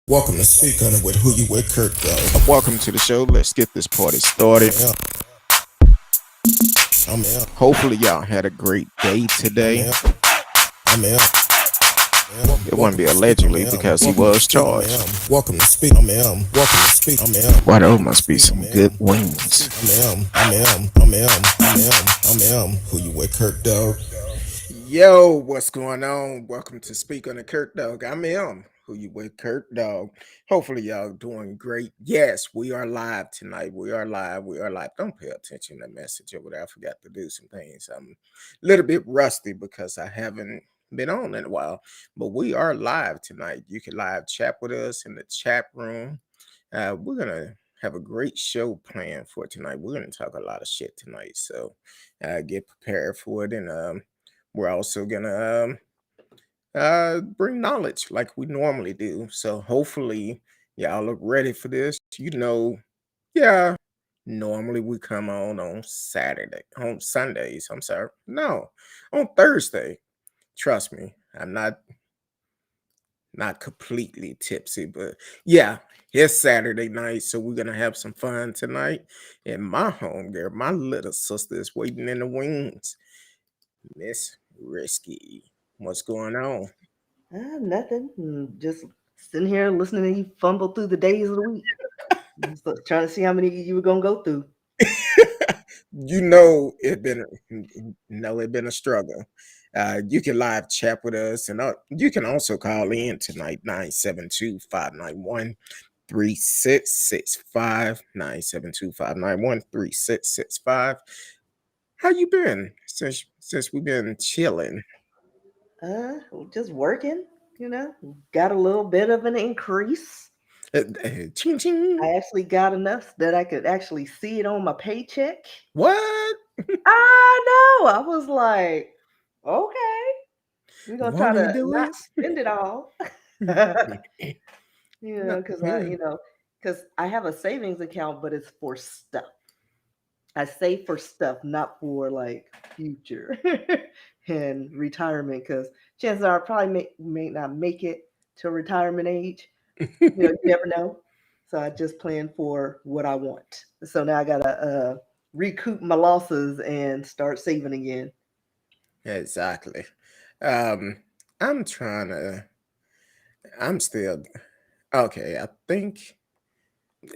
Welcome to Speak On It with Who You With Kirk, though. Welcome to the show. Let's get this party started. Yeah, I'm in. Hopefully, y'all had a great day I'm today. in. I'm in. It wouldn't Welcome be to Speak. I'm allegedly in. because he Welcome to was Speak. I'm charged. in. Welcome to Speak. I'm in. Welcome to Speak. I'm in. Why, those Welcome to must be Speak. I'm some in. good Welcome to wings. Speak. I'm in. I'm in. I'm in. I'm in. I'm in. Who You With Kirk, though. Yo, what's going on? Welcome to Speak on the Kirk Dog. I'm M, who you with Kirk Dog. Hopefully, y'all doing great. Yes, we are live tonight. We are live. We are live. Don't pay attention to the message over there. I forgot to do some things. I'm a little bit rusty because I haven't been on in a while, but we are live tonight. You can live chat with us in the chat room. We're going to have a great show planned for tonight. We're going to talk a lot of shit tonight. So get prepared for it. And we're also gonna bring knowledge like we normally do. So hopefully y'all look ready for this. Yeah. Normally we come on Sundays. I'm sorry, no, on Thursday. Trust me, I'm not completely tipsy, but yeah, it's Saturday night, so we're gonna have some fun tonight in my home. There, my little sister is waiting in the wings. Miss Risky. What's going on? Nothing. Just sitting here listening to you fumble through the days of the week. Just trying to see how many you were gonna go through. You know it been a struggle. You can live chat with us, and you can also call in tonight 972-591-3665 972-591-3665. How you been since we've been chilling? Just working. You know, got a little bit of an increase. Ching ching. I actually got enough that I could actually see it on my paycheck. What? I know. I was like, okay, we're gonna try Won't he to do not it? spend it all. No. Because because I have a savings account, but it's for stuff. I save for stuff, not for like future and retirement. Because chances are I probably may not make it to retirement age. You never know. So I just plan for what I want. So now I gotta recoup my losses and start saving again. Exactly. Um, I'm trying to. I'm still okay. I think.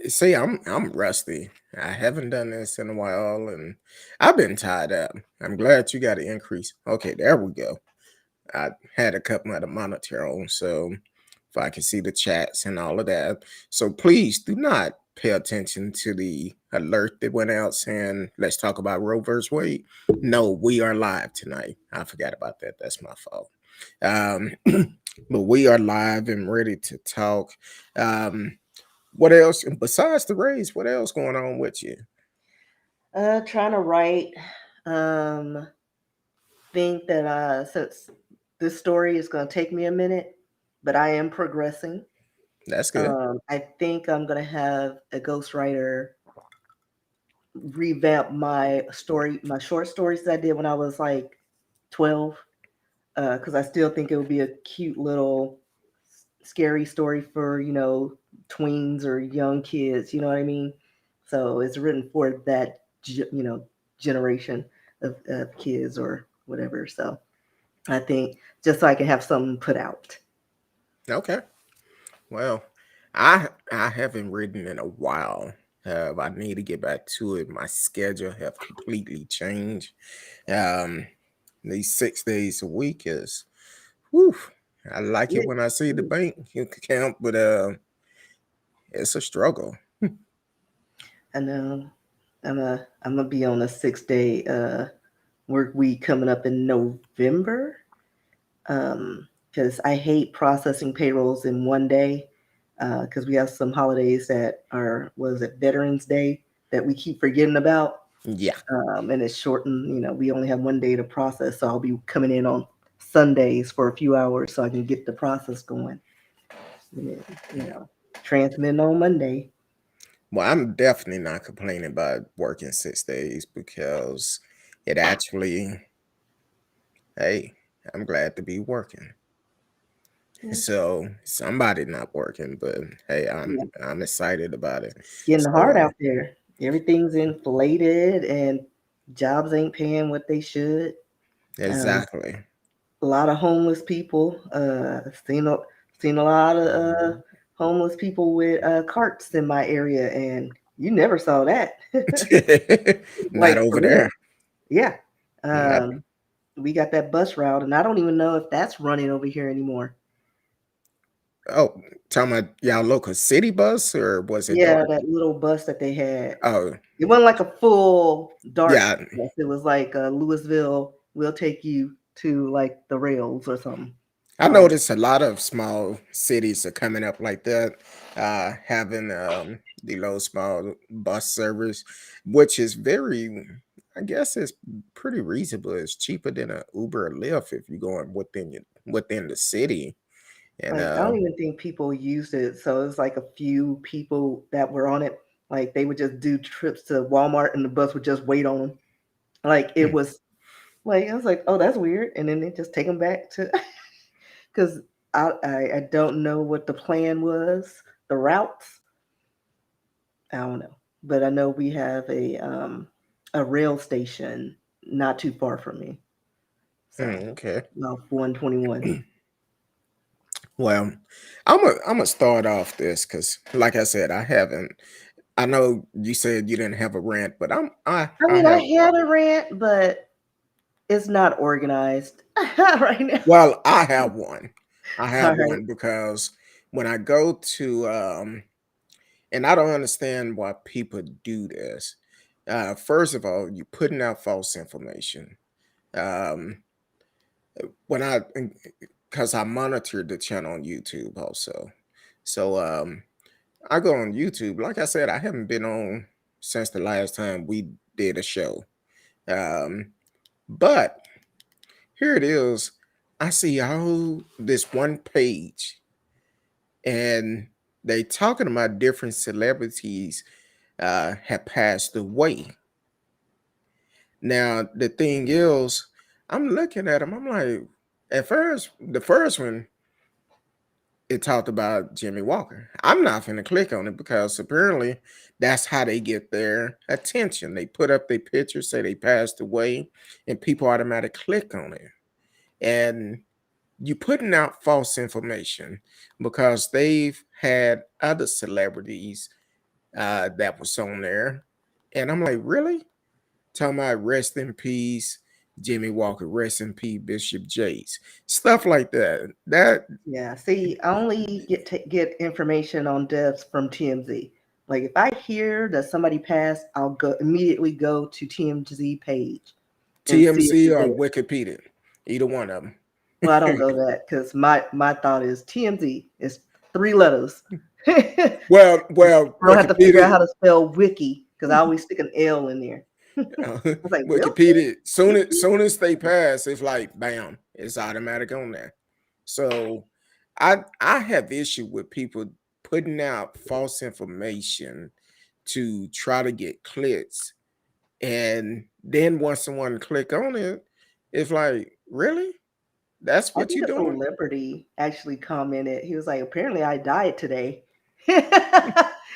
See, I'm rusty. I haven't done this in a while, and I've been tied up. I'm glad you got an increase. Okay, there we go. I had a couple of the monitor on, so if I can see the chats and all of that. So please do not pay attention to the alert that went out saying let's talk about Roe versus Wade. No, we are live tonight. I forgot about that. That's my fault. Um, but we are live and ready to talk. What else besides the race? What else going on with you? Trying to write. Um, think that since this story is going to take me a minute, but I am progressing. That's good. I think I'm going to have a ghostwriter revamp my story, my short stories that I did when I was like 12, because I still think it would be a cute little scary story for, tweens or young kids, you know what I mean? So it's written for that, generation of kids or whatever. So I think just so I can have something put out. Okay. Well, I haven't written in a while. I need to get back to it. My schedule have completely changed. Um, these 6 days a week is, whew, I like it Yeah. when I see the bank account, but it's a struggle. I know. I'm gonna be on a 6 day work week coming up in November. Because I hate processing payrolls in one day. Because we have some holidays that are, what is it, Veterans Day, that we keep forgetting about. Yeah. And it's shortened. We only have one day to process, so I'll be coming in on Sundays for a few hours so I can get the process going. And then, transmitting on Monday. Well, I'm definitely not complaining about working 6 days because it actually, hey, I'm glad to be working. Yeah. So somebody not working, but hey, Yeah. I'm excited about it. It's getting So hard out there. Everything's inflated and jobs ain't paying what they should. Um, exactly. a lot of homeless people. Seen a lot of homeless people with carts in my area, and you never saw that. Not Like for over there. real. Yeah. Not, We got that bus route, and I don't even know if that's running over here anymore. oh, talking about y'all local city bus or was it Yeah, dark? that little bus that they had. Oh, It wasn't like a full dark yeah. bus. It was like Louisville will take you to like the rails or something. I Um, noticed a lot of small cities are coming up like that, having the low small bus service, which is very, I guess, it's pretty reasonable. It's cheaper than a Uber or Lyft if you're going within the city. And like I don't even think people used it. So it was like a few people that were on it. Like they would just do trips to Walmart and the bus would just wait on them. Like it hmm, was like I was like, oh, that's weird. And then they just take them back to because I don't know what the plan was, the routes. I don't know, but I know we have a rail station not too far from me. So okay. off 121. Well, I'm gonna start off this because, like I said, I haven't. I know you said you didn't have a rant, but I I mean, I have had one. a rant, but it's not organized right now. Well, I have one. I All have right. one because when I go to and I don't understand why people do this. First of all, you're putting out false information. Um when I because I monitored the channel on YouTube also. So I go on YouTube. Like I said, I haven't been on since the last time we did a show. Um but here it is. I see all this one page and they talking about different celebrities have passed away. Now the thing is, I'm looking at them. I'm like, at first, the first one it talked about Jimmy Walker. I'm not gonna click on it because apparently that's how they get their attention. They put up their picture, say they passed away, and people automatically click on it. And you putting out false information because they've had other celebrities that was on there. And I'm like, really? Talking about rest in peace, Jimmy Walker, rest in peace, Bishop Jakes, stuff like that. That Yeah. See, I only get information on deaths from TMZ. Like if I hear that somebody passed, I'll go immediately go to TMZ page and see if TMC it's or there. Wikipedia, either one of them. Well, I don't go that because my thought is TMZ is 3 letters. I well, don't have to figure Wikipedia, out how to spell wiki because I always stick an L in there. I was like, Wilkie? Wikipedia. Soon as they pass, it's like bam, it's automatic on there. So I have issue with people putting out false information to try to get clicks. And then once someone click on it, it's like, really? That's I what think you a doing? celebrity actually commented. He was like, apparently I died today.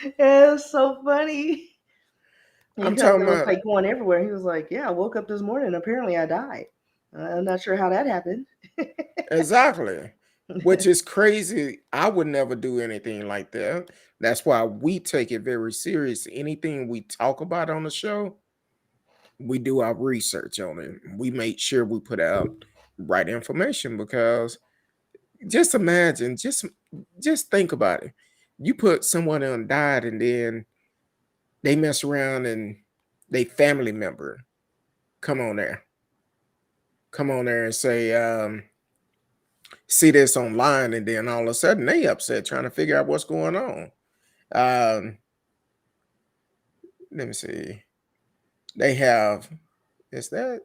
It was so funny I'm because talking it was about like going everywhere. He was like, yeah, I woke up this morning and apparently I died. I'm not sure how that happened. exactly, which is crazy. I would never do anything like that. That's why we take it very serious. Anything we talk about on the show, we do our research on it. We make sure we put out right information because just imagine, just think about it. You put someone on died and then they mess around and they family member come on there, come on there and say, see this online, and then all of a sudden they upset trying to figure out what's going on. Um, let me see. They have is that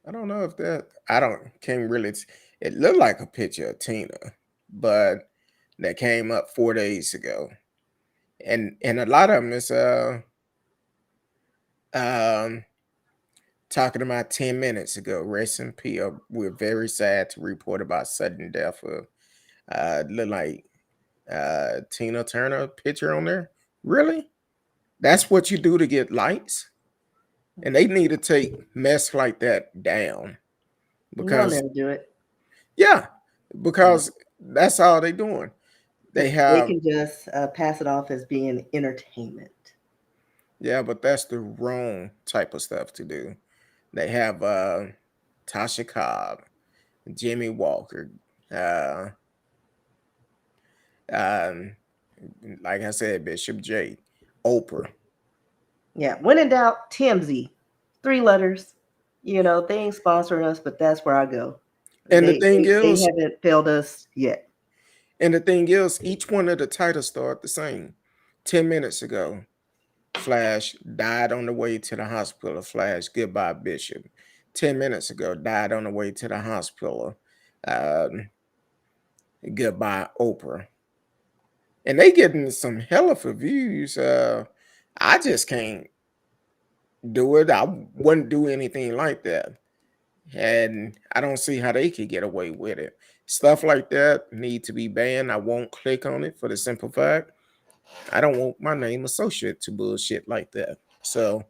I don't know if that I don't can't really it looked like a picture of Tina, but that came up 4 days ago. And a lot of them is um talking about 10 minutes ago. Rest in peace. We're very sad to report about sudden death of Look like Tina Turner picture on there. Really? That's what you do to get likes? And they need to take mess like that down They'll because never do it. yeah, Yeah. because that's all they doing. They Because they have can just pass it off as being entertainment. yeah, but that's the wrong type of stuff to do. They have Tasha Cobb, Jimmy Walker, uh, um, like I said, Bishop J, Oprah. Yeah. When in doubt, TMZ. 3 letters. You know, they ain't sponsoring us, but that's where I go. And the They thing they, they is, haven't failed us yet. each one of the titles start the same. 10 minutes ago, Flash died on the way to the hospital. Flash, goodbye, Bishop. 10 minutes ago, died on the way to the hospital. Um, goodbye, Oprah. And they getting some hell of a views. I just can't do it. I wouldn't do anything like that. And I don't see how they could get away with it. Stuff like that need to be banned. I won't click on it for the simple fact I don't want my name associated to bullshit like that. So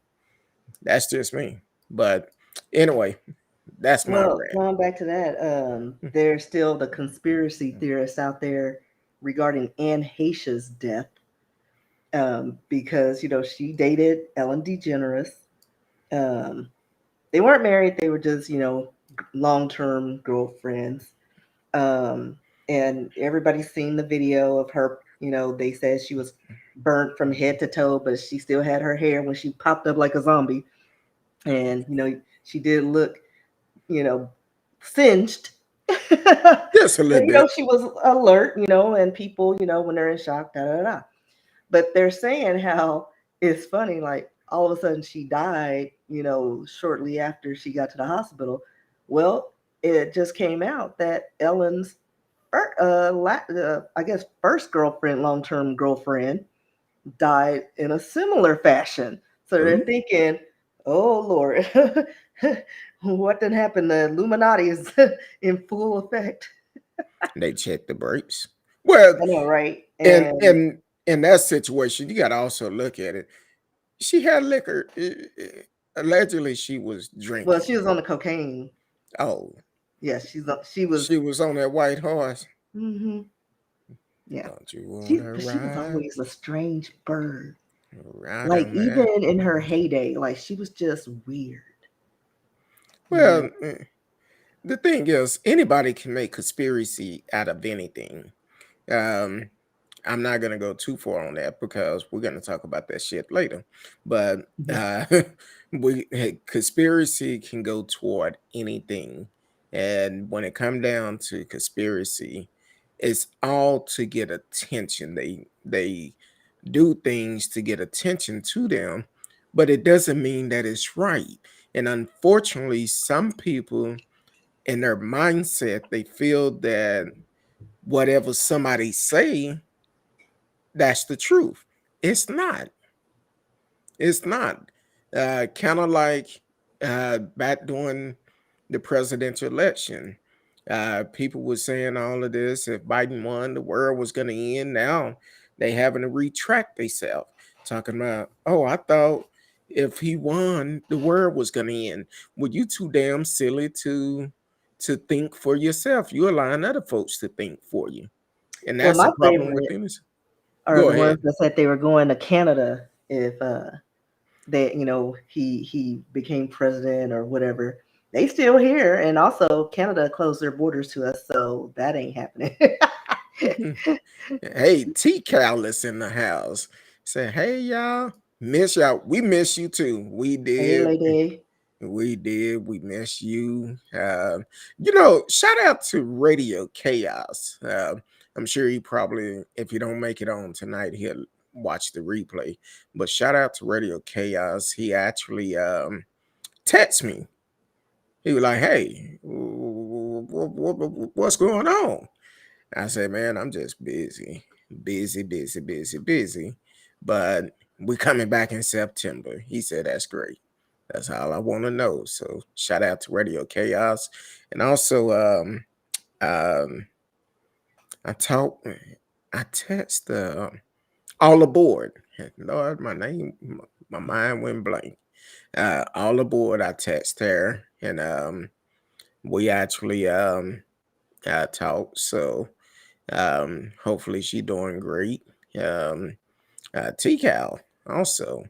that's just me. But anyway, that's my Well, rant. going back to that, there's still the conspiracy theorists out there regarding Anne Heche's death, because she dated Ellen DeGeneres. Um, they weren't married; they were just long-term girlfriends. Um, and everybody's seen the video of her. They said she was burnt from head to toe, but she still had her hair when she popped up like a zombie, and she did look you know, singed. Just a But little bit. she was alert, and people, when they're in shock, da da da. But they're saying how it's funny, like all of a sudden she died, shortly after she got to the hospital. Well, it just came out that Ellen's, I guess, first girlfriend, long term girlfriend, died in a similar fashion. So they're Ooh, thinking, oh Lord, what did happen? The Illuminati is in full effect. they check the brakes. Well, I know, right? and And and in that situation, you got to also look at it. She had liquor. Allegedly, she was well, drinking. she was on the cocaine. Oh, Yeah, she was. she was on that white horse. Hmm. Yeah, Don't you want she to but she was ride? always a strange bird. Ride Like on even that. in her heyday, like she was just weird. You know. Well, the thing is, anybody can make conspiracy out of anything. Um, I'm not gonna go too far on that because we're gonna talk about that shit later. But Yeah. conspiracy can go toward anything, and when it come down to conspiracy, it's all to get attention. They do things to get attention to them, but it doesn't mean that it's right. And unfortunately, some people in their mindset they feel that whatever somebody say that's the truth. It's not. It's not. Kind of like back during the presidential election. People were saying all of this. If Biden won, the world was going to end. Now they having to retract themselves, talking about, oh, I thought if he won, the world was going to end. Well, you too damn silly to think for yourself. You allowing other folks to think for you, and Well, that's the my problem with favorite this. are Go the ahead. ones that said they were going to Canada if that he became president or whatever. They still here, and also Canada closed their borders to us, so that ain't happening. Hey, T Callus in the house. Say, hey y'all, miss y'all. We miss you too. We Hey, did. lady. We did. We miss you. Shout out to Radio Chaos. I'm sure he probably, if you don't make it on tonight, he'll watch the replay. But shout out to Radio Chaos. He actually texted me. He was like, "Hey, what's going on?" I said, man, I'm just busy, busy, busy, busy, busy. But we coming back in September. He said, that's great. That's all I want to know. So shout out to Radio Chaos. And also, I talk, I text all aboard. Lord, my mind went blank. All aboard. I text her, and we actually talked. So hopefully she doing great. Um, TCal also,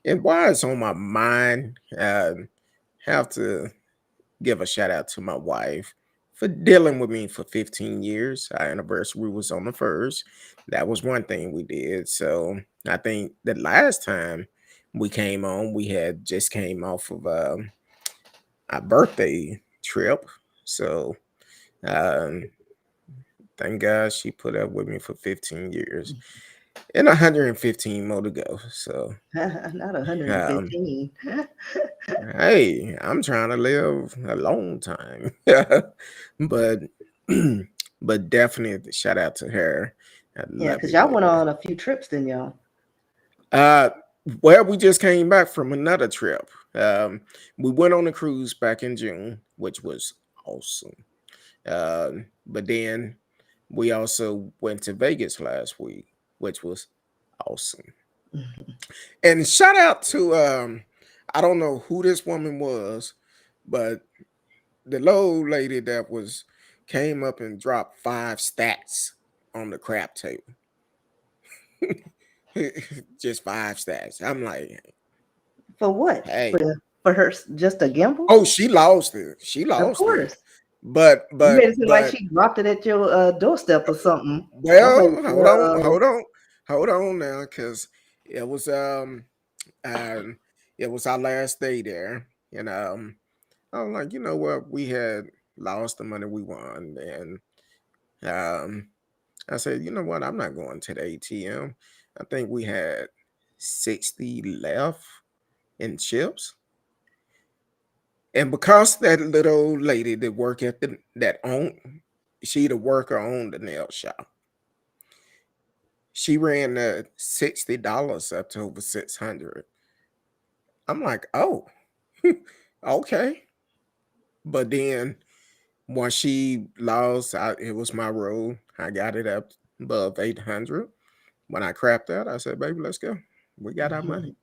and why it's on my mind, have to give a shout out to my wife for dealing with me for 15 years. Our anniversary was on the first. That was one thing we did. So I think the last time we came on, we had just came off of our birthday trip. So um, thank God she put up with me for 15 years and 115 more to go. So Not um, 115. hey, I'm trying to live a long time. But but definitely shout out to her. I Yeah, love because you, y'all went baby. on a few trips, didn't y'all? Uh well, we just came back from another trip. We went on a cruise back in June, which was awesome. But then we also went to Vegas last week, which was awesome. And shout out to I don't know who this woman was, but the low lady that was came up and dropped 5 stacks on the crap table. Just 5 stacks. I'm like, For what? hey. For her just a gamble? Oh, she lost it. She Of lost it. course. But You but made it seem like but she dropped it at your doorstep or something. I was well, like, no. hold on now, because it was um it was our last day there. And I was like, you know what, we had lost the money we won. And um I said, you know what? I'm not going to the ATM. I think we had 60 left in chips. And because that little old lady that work at that owned, she the worker owned the nail shop. She ran the $60 up to over 600. I'm like, oh, okay. But then once she lost, it was my role. I got it up above 800. When I crapped out, I said, baby, let's go. We got our money.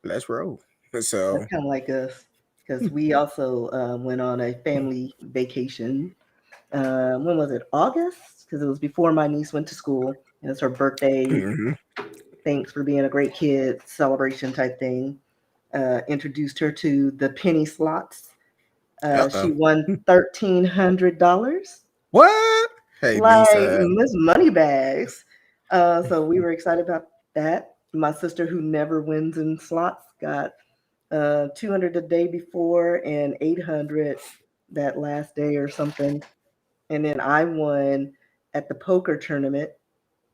Let's roll. That's So, kind of like us because we also went on a family vacation. When was it? August? Because it was before my niece went to school. It was her birthday. mhm. Thanks for being a great kid celebration type thing. Introduced her to the penny slots. She Uh-oh. won $1,300, What? Hey, like Lisa. Miss Moneybags. So we were excited about that. My sister, who never wins in slots, got 200 the day before and 800 that last day or something. And then I won at the poker tournament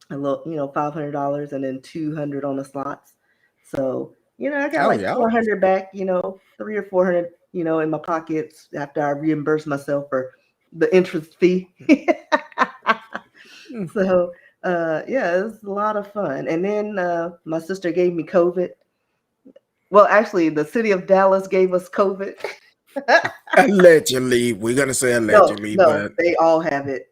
a little, $500 and then 200 on the slots. So, I got Oh, like yeah. 400 back, 3 or 400, in my pockets after I reimbursed myself for the interest fee. Mm. So, yeah, it was a lot of fun. And then my sister gave me COVID. Well, actually, the city of Dallas gave us COVID. Allegedly, we're gonna say No, allegedly, no, they all have it.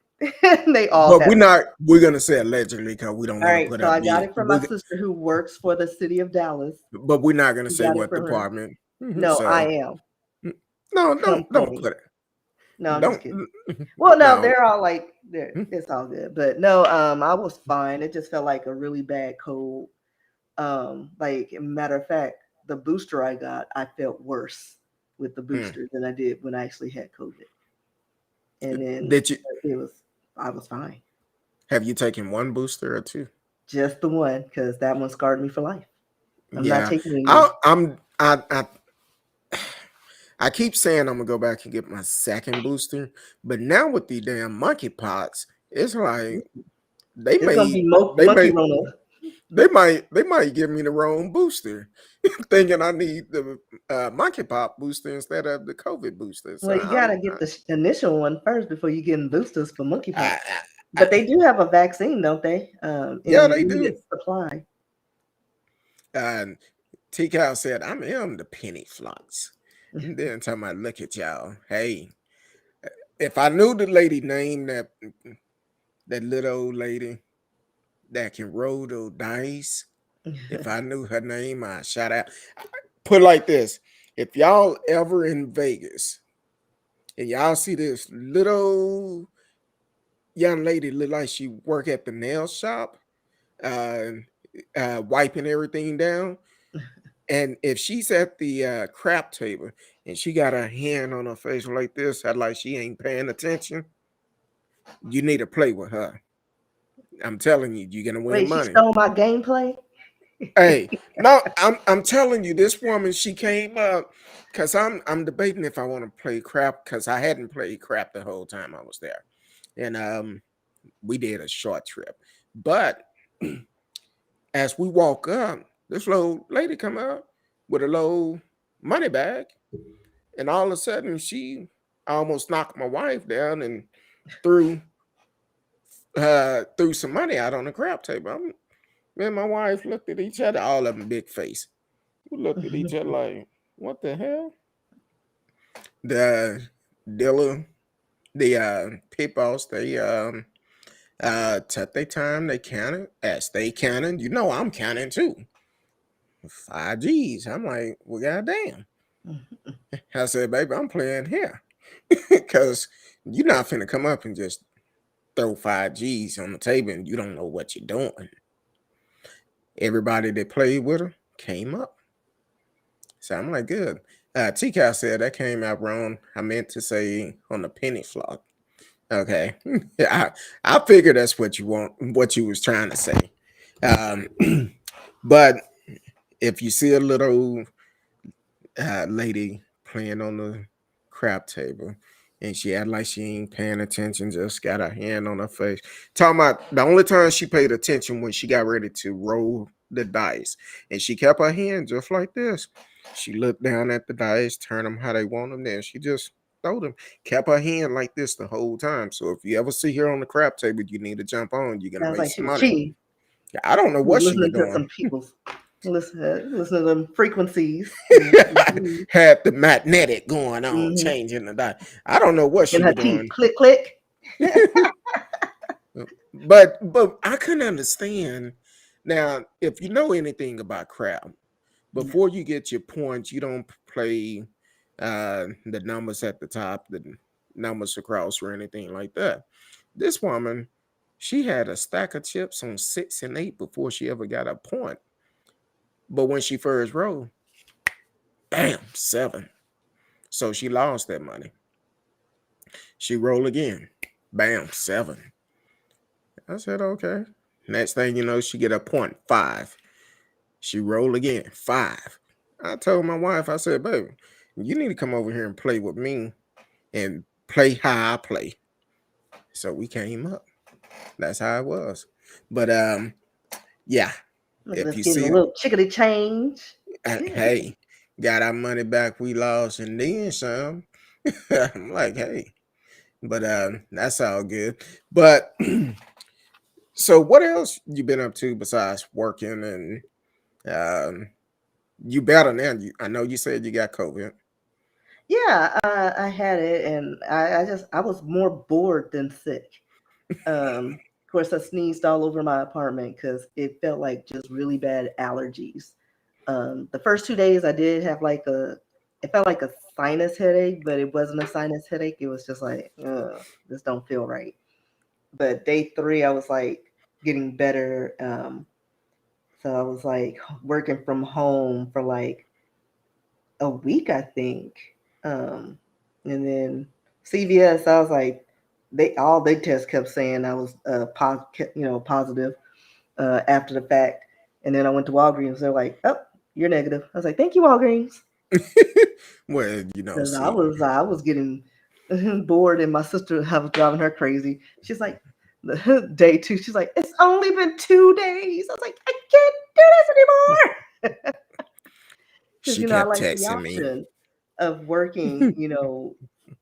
They all but have it. we're gonna say allegedly because we don't All want to right, put so up I got the it from my sister who works for the city of Dallas. but we're not gonna We say got it what from her. department. No, I So am. no, Come don't phony. put it. No, I'm just Don't kidding. Well, no, no. they're all like, it's all good. But no, I was fine. It just felt like a really bad cold. Like, matter of fact, the booster I got, I felt worse with the Hmm. booster than I did when I actually had COVID. And then Did you it was, I was fine. have you taken one booster or two? Just the one, because that one scarred me for life. I'm not Yeah, taking any more. I, I'm I keep saying I'm gonna go back and get my second booster, but now with the damn monkeypox, it's like they It's gonna be may they monkey may Rona. they might give me the wrong booster, thinking I need the monkeypox booster instead of the COVID booster. So Well, you gotta get the initial one first before you get boosters for monkeypox. I, But they do have a vaccine, don't they? In yeah, they do. immediate supply. And T Cal said, I'm in the penny flocks. And then talking about, look at y'all. Hey, if I knew the lady name that that little old lady that can roll those dice. If I knew her name, I'd shout out. Put it like this: if y'all ever in Vegas and y'all see this little young lady look like she work at the nail shop, uh, wiping everything down, and if she's at the crap table and she got her hand on her face like this, like she ain't paying attention, you need to play with her. I'm telling you, you're gonna win Wait, she money. stole my gameplay? Hey, no, I'm telling you, this woman, she came up because I'm debating if I want to play crap because I hadn't played crap the whole time I was there. And we did a short trip. But as we walk up, this little lady come up with a little money bag, and all of a sudden she almost knocked my wife down and threw threw some money out on the crap table. Me and my wife looked at each other, all of them big face. We looked at each other like, what the hell? The dealer, the pit boss, they took their time, they counted. As they counted, you know I'm counting too. 5 G's. I'm like, well, goddamn. I said, baby, I'm playing here. Because you're not finna come up and just throw 5 G's on the table and you don't know what you're doing. Everybody that played with her came up. So I'm like, good. T-Cal said that came out wrong. I meant to say on the penny flock. Okay. I figured that's what you want, what you was trying to say. But if you see a little lady playing on the crap table and she act like she ain't paying attention, just got her hand on her face. Talking about the only time she paid attention when she got ready to roll the dice. And she kept her hand just like this. She looked down at the dice, turned them how they want them, then she just throw them. Kept her hand like this the whole time. So if you ever see her on the crap table, you need to jump on. You're gonna Sounds make like she some was money. cheating. I don't know She was what she was listening to doing. some people's listen to them frequencies. Had the magnetic going on, Mhm. changing the die. I don't know what she In her was teeth. doing, Click, click. but I couldn't understand. Now, if you know anything about crap, before you get your points, you don't play the numbers at the top, the numbers across, or anything like that. This woman, she had a stack of chips on 6 and 8 before she ever got a point. But when she first rolled, bam, 7. So she lost that money. She rolled again, bam, 7. I said, okay. Next thing you know, she get a point 5. She rolled again, 5. I told my wife, I said, baby, you need to come over here and play with me and play how I play. So we came up. That's how it was. But yeah, Look at if us you getting a see, little chickadee change. hey, got our money back we lost and then some. I'm like, hey, but that's all good. But so what else you been up to besides working and you better now? I know you said you got COVID. Yeah, I had it, and I was more bored than sick. Of course, I sneezed all over my apartment because it felt like just really bad allergies. The first 2 days, I did have it felt like a sinus headache, but it wasn't a sinus headache. It was just like, this don't feel right. But day three, I was like getting better. So I was like working from home for like a week, I think. And then CVS, I was like, they tests kept saying I was positive after the fact. And then I went to Walgreens. They're like, "Oh, you're negative." I was like, "Thank you, Walgreens," Well, because I see, was getting bored, and my sister, I was driving her crazy. She's like, day two, she's like, "It's only been 2 days." I was like, "I can't do this anymore," because she I kept like the texting me. option of working,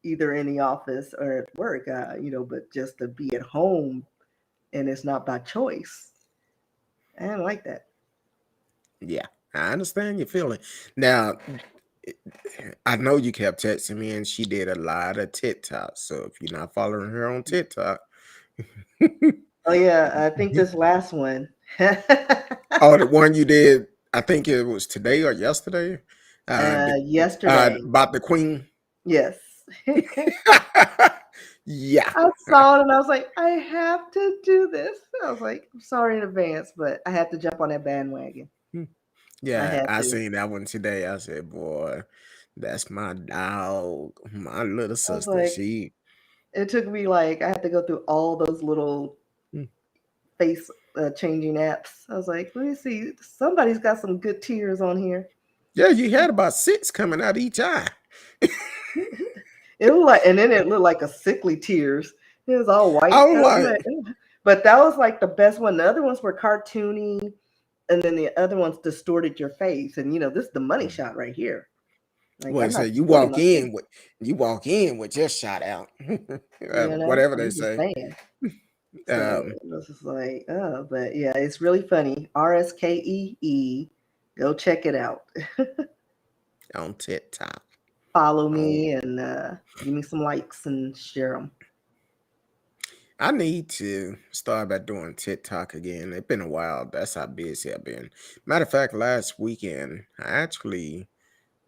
either in the office or at work, but just to be at home and it's not by choice. I didn't like that. Yeah, I understand your feeling. Now, I know you kept texting me, and she did a lot of TikTok. So if you're not following her on TikTok, Oh yeah, I think this last one. Oh, the one you did, I think it was today or yesterday. Yesterday. About the queen. Yes. Yeah. I saw it and I was like, I have to do this. I was like, I'm sorry in advance, but I had to jump on that bandwagon. I Yeah, had I to. seen that one today. I said, boy, that's my dog, my little I was sister. like, She it took me like I had to go through all those little mm, face changing apps. I was like, let me see. Somebody's got some good tears on here. yeah, you had about 6 coming out each eye. It looked like, and then it looked like a sickly tears. It was all I white. was I was like, like, "Ugh." But that was like the best one. The other ones were cartoony, and then the other ones distorted your face. And this is the money mm. shot right here. Like Well, I'm it not said distorting my face. you walk in with just shot out. Whatever I'm they just say. saying. So Um, it was just like, oh, but yeah, it's really funny. RSKEE. Go check it out. on TikTok. Follow Oh, me and give me some likes and share them. I need to start back doing TikTok again. It's been a while. That's how busy I've been. Matter of fact, last weekend I actually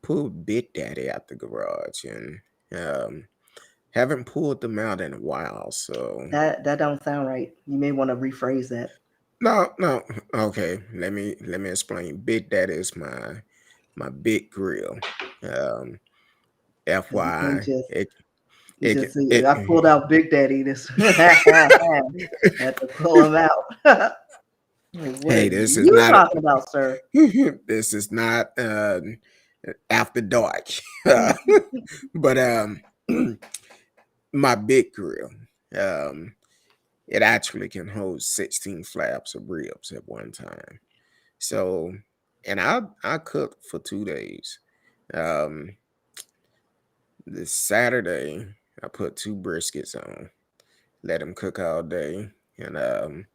pulled Big Daddy out the garage and um, haven't pulled them out in a while. So That don't sound right. You may want to rephrase that. no. Okay, let me explain. Big Daddy is my big grill. Um, Because you can't FYI, just you it just see. it. I pulled out Big Daddy. This had to pull him out. Like, what are Hey, this is you not talking about, sir? this is not after dark. But my big grill, um it actually can hold 16 flaps of ribs at one time. So, and I cooked for 2 days. um this Saturday I put 2 briskets on, let them cook all day. And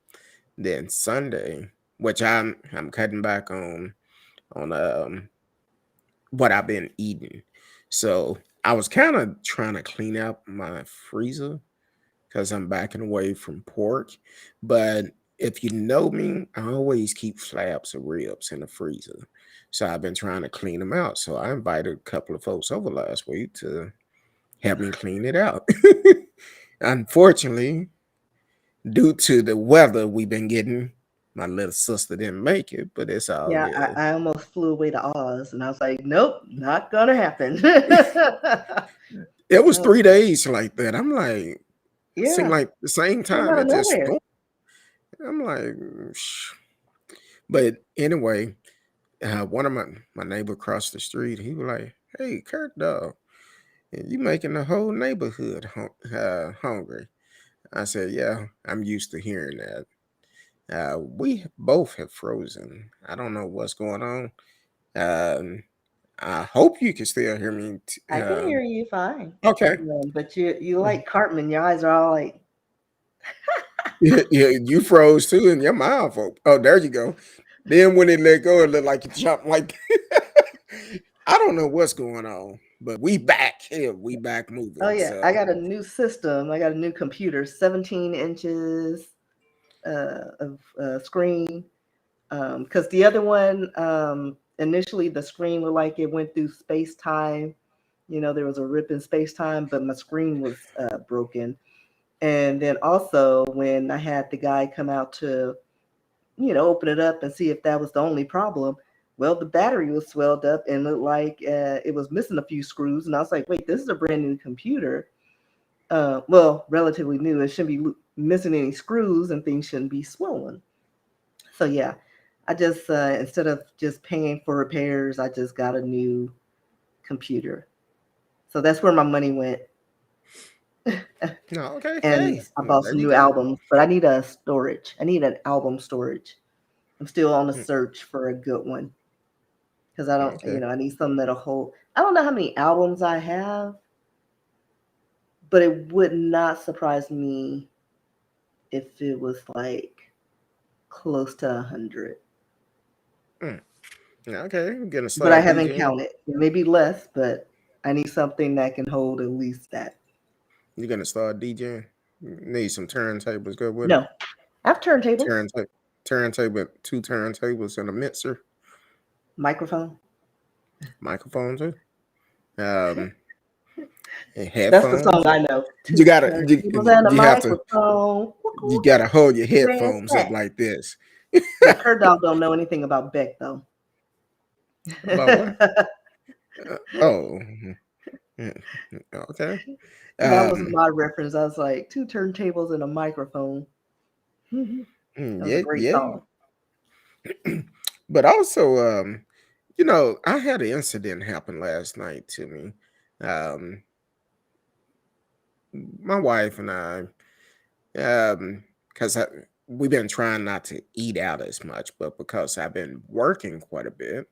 then Sunday, which I'm cutting back on what I've been eating. So I was kind of trying to clean out my freezer because I'm backing away from pork. But if you know me, I always keep slabs of ribs in the freezer. So I've been trying to clean them out. So I invited a couple of folks over last week to help me clean it out. Unfortunately, due to the weather we've been getting, my little sister didn't make it, but it's all Yeah, good. I almost flew away to Oz, and I was like, nope, not gonna happen. It was No, 3 days like that. I'm like, seemed yeah, like the same came time out of it just nowhere. stormed. I'm like, but anyway, one of my neighbor across the street, he was like, "Hey, Kurt, dog, you making the whole neighborhood hungry." I said, "Yeah, I'm used to hearing that." We both have frozen. I don't know what's going on. Um, I hope you can still hear me. I can hear you fine. Okay. But you like Cartman. Your eyes are all like, Yeah, you froze too, and your mouth open. Oh, there you go. Then when it let go, it looked like it jumped like. I don't know what's going on, but we back here. We back oh moving. yeah, So I got a new system. I got a new computer, 17 inches of screen. Because the other one, initially the screen looked like it went through space time. There was a rip in space time, but my screen was broken. And then also when I had the guy come out to, open it up and see if that was the only problem, well, the battery was swelled up and looked like it was missing a few screws. And I was like, wait, this is a brand new computer. Well, relatively new. It shouldn't be missing any screws and things shouldn't be swollen. So yeah, I just instead of just paying for repairs, I just got a new computer. So that's where my money went. no, okay. And Hey, I bought there some you new go. albums, but I need a storage. I need an album storage. I'm still on the Mm, search for a good one because I don't, okay. I need something that'll hold. I don't know how many albums I have, but it would not surprise me if it was like close to 100. Mm, yeah, okay. I'm gonna But I start haven't DJing. counted. Maybe less, but I need something that can hold at least that. You're gonna start DJing. Need some turntables. Go with it. No, I have turntables, Turntable, 2 turntables and a mixer, microphone. microphone too. Um, and That's the song headphones. I know. You Two gotta turntables and a you have to microphone. you gotta hold your Where's headphones up that? like this. Yeah, Kurt Dog don't know anything about Beck though. About what? Oh, okay. That was Um, my reference. I was like, 2 turntables and a microphone. That was a yeah, great yeah. song. But also, I had an incident happen last night to me. Um, my wife and I, because we've been trying not to eat out as much, but because I've been working quite a bit,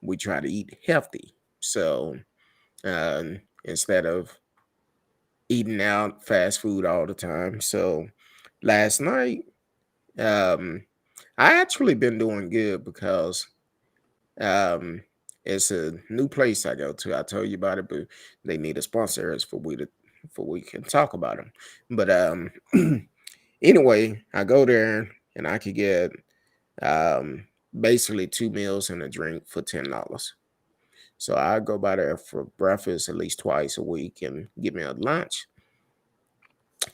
we try to eat healthy. So instead of eating out fast food all the time. So last night, um, I actually been doing good because um, it's a new place I go to. I told you about it, but they need a sponsor us for we can talk about them. But anyway, I go there and I could get um, basically 2 meals and a drink for $10. So I go by there for breakfast at least twice a week and get me a lunch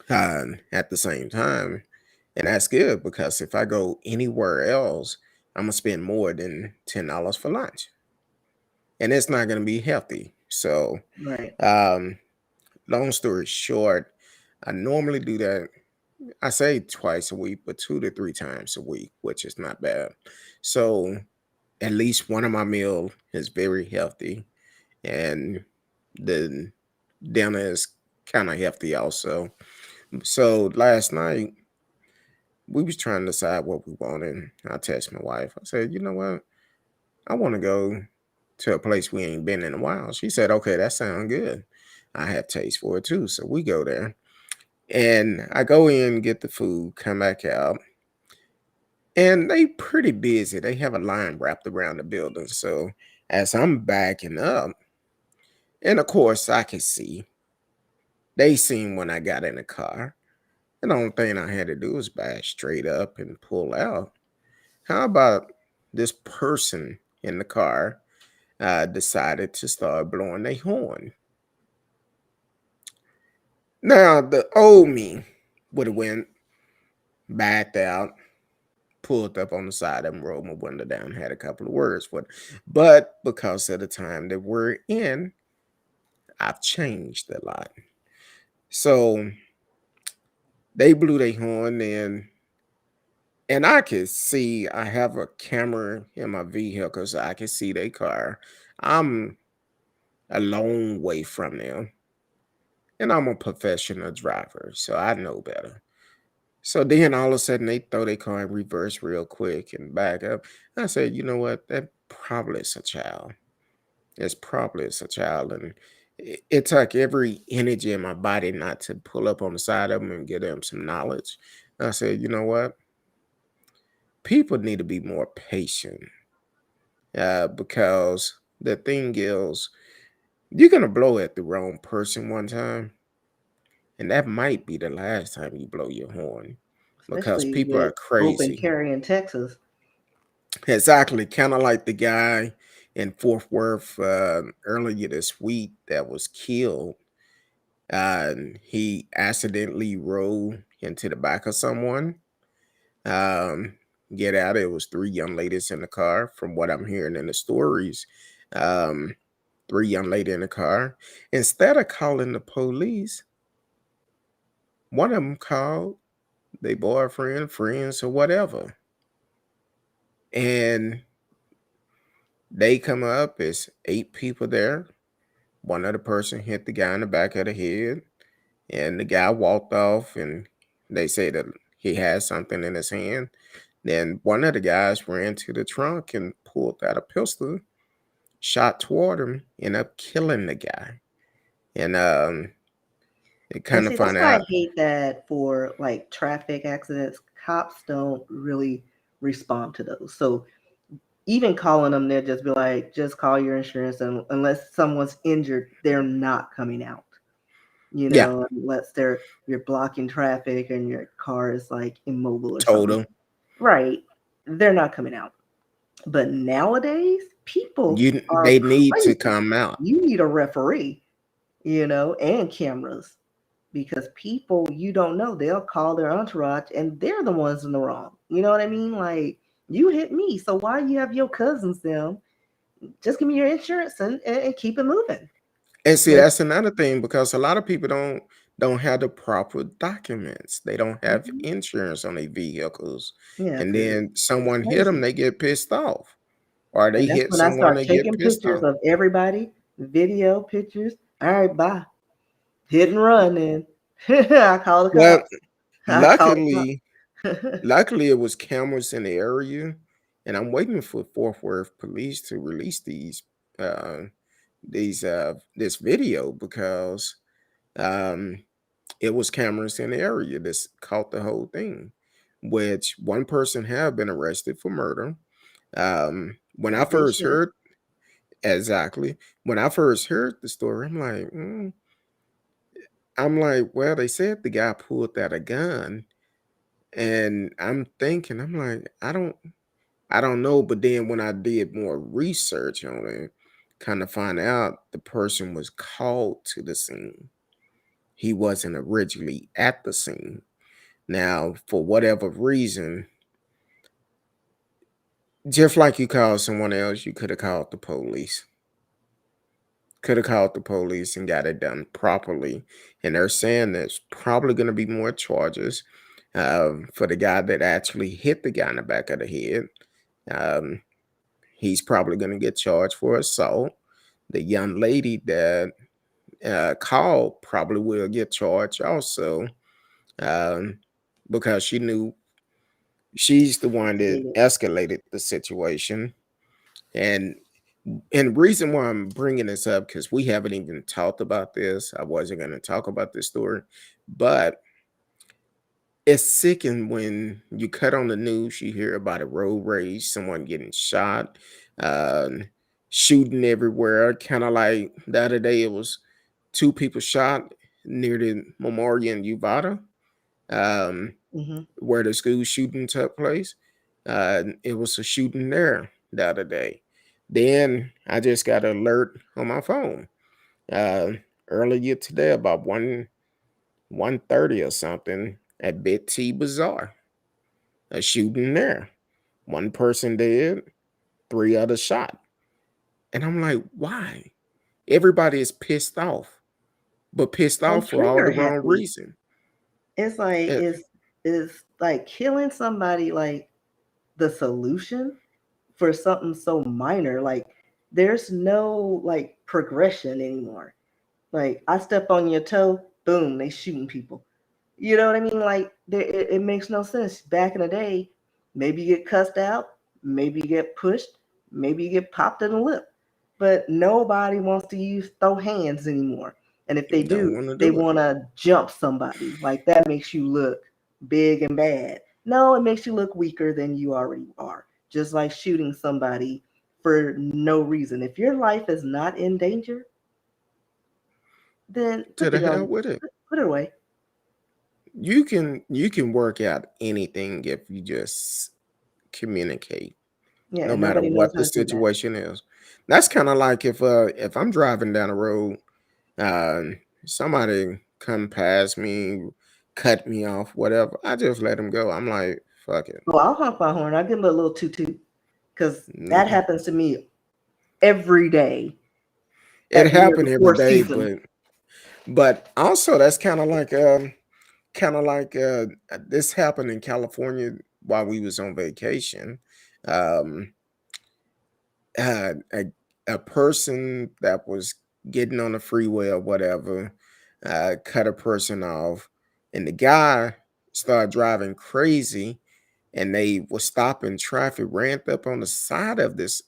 at the same time. And that's good because if I go anywhere else, I'm gonna spend more than $10 for lunch, and it's not gonna be healthy. So, Right. um, long story short, I normally do that. I say twice a week, but 2 to 3 times a week, which is not bad. So at least one of my meal is very healthy, and the dinner is kind of healthy also. So last night we was trying to decide what we wanted. I text my wife. I said, you know what? I want to go to a place we ain't been in a while. She said, okay, that sounds good. I have taste for it too. So we go there. And I go in, get the food, come back out. And they pretty busy. They have a line wrapped around the building. So as I'm backing up, and of course I can see, they seen when I got in the car. And the only thing I had to do was back straight up and pull out. How about this person in the car decided to start blowing their horn? Now, the old me would have went, backed out, pulled up on the side of them, rolled my window down, had a couple of words with. But because of the time that we're in, I've changed a lot. So they blew their horn and I could see I have a camera in my vehicle, so I can see their car. I'm a long way from them. And I'm a professional driver, so I know better. So then all of a sudden they throw their car in reverse real quick and back up. I said, you know what? That probably is a child. It's probably is a child. And it took every energy in my body not to pull up on the side of them and give them some knowledge. I said, you know what? People need to be more patient because the thing is, you're going to blow at the wrong person one time. And that might be the last time you blow your horn because Especially people are with open crazy. carry in Texas. Exactly. Kind of like the guy in Fort Worth earlier this week that was killed. He accidentally rolled into the back of someone. Um, get out. It was 3 young ladies in the car, from what I'm hearing in the stories. Um, 3 young ladies in the car. Instead of calling the police, one of them called their boyfriend, friends, or whatever. And they come up, it's 8 people there. One other person hit the guy in the back of the head, and the guy walked off, and they say that he had something in his hand. Then one of the guys ran to the trunk and pulled out a pistol, shot toward him, ended up killing the guy. And it And kind of see, that's found why I out. hate that for like traffic accidents, cops don't really respond to those. So even calling them, they'll just be like, just call your insurance. And unless someone's injured, they're not coming out. Yeah, unless you're blocking traffic and your car is like immobile or something. total. Right. They're not coming out. But nowadays, people are They need to crazy. come out. You need a referee, and cameras because people you don't know, they'll call their entourage and they're the ones in the wrong. You know what I mean? Like, you hit me, so why you have your cousins them? Just give me your insurance and keep it moving. And see, Like, that's another thing because a lot of people don't have the proper documents. They don't have mhm. insurance on their vehicles. Yeah, And because then someone hit them, crazy. they get pissed off. Or they And that's hit when I someone, start they get taking pissed pictures off. of everybody, video pictures. All right, bye. Hit and run then. I call the Well, cops. I call the luckily, cops. luckily it was cameras in the area, and I'm waiting for Fort Worth police to release uh this video because um it was cameras in the area that caught the whole thing, which one person had been arrested for murder. When I As they first should. heard exactly when I first heard the story, I'm like, well, they said the guy pulled out a gun, and I'm thinking, I'm like, I don't know. But then when I did more research on it, kind of find out the person was called to the scene. He wasn't originally at the scene. Now, for whatever reason, just like you called someone else, you could have called the police. Could have called the police and got it done properly. And they're saying there's probably going to be more charges for the guy that actually hit the guy in the back of the head. Um, he's probably going to get charged for assault. The young lady that called probably will get charged also um, because she knew she's the one that Escalated. escalated the situation. And and the reason why I'm bringing this up because we haven't even talked about this. I wasn't going to talk about this story, but it's sickening when you cut on the news, you hear about a road rage, someone getting shot, um, shooting everywhere. Kind of like the other day, it was two people shot near the memorial in Uvada, um, Hmm. where the school shooting took place. It was a shooting there the other day. Then I just got an alert on my phone uh, earlier today about 1:30 or something at Big T Bazaar. A shooting there. One person dead, three others shot. And I'm like, why? Everybody is pissed off, but pissed And off for all trigger the wrong happy. reason. It's like Eh, is like killing somebody like the solution for something so minor. Like, there's no like progression anymore. Like, I step on your toe, boom, they shooting people. You know what I mean? Like, it makes no sense. Back in the day, maybe you get cussed out, maybe you get pushed, maybe you get popped in the lip. But nobody wants to use throw hands anymore. And if they don't do, want to they do it. want to jump somebody. Like, that makes you look big and bad. No, it makes you look weaker than you already are. Just like shooting somebody for no reason. If your life is not in danger, then To put the the gun, hell with it. put it away. You can work out anything if you just communicate, Yeah, no and matter nobody knows what how the to do that. situation is. That's kind of like if I'm driving down the road, somebody come past me, cut me off, whatever. I just let them go. I'm like, fuck it. Well, I'll honk my horn. I'll give them a little toot toot because that Mm. happens to me every day It at near happened the every Four day, Seasons. but also that's kind of like this happened in California while we was on vacation. Um, uh, a a person that was getting on the freeway or whatever cut a person off, and the guy started driving crazy, and they were stopping traffic, ran up on the side of this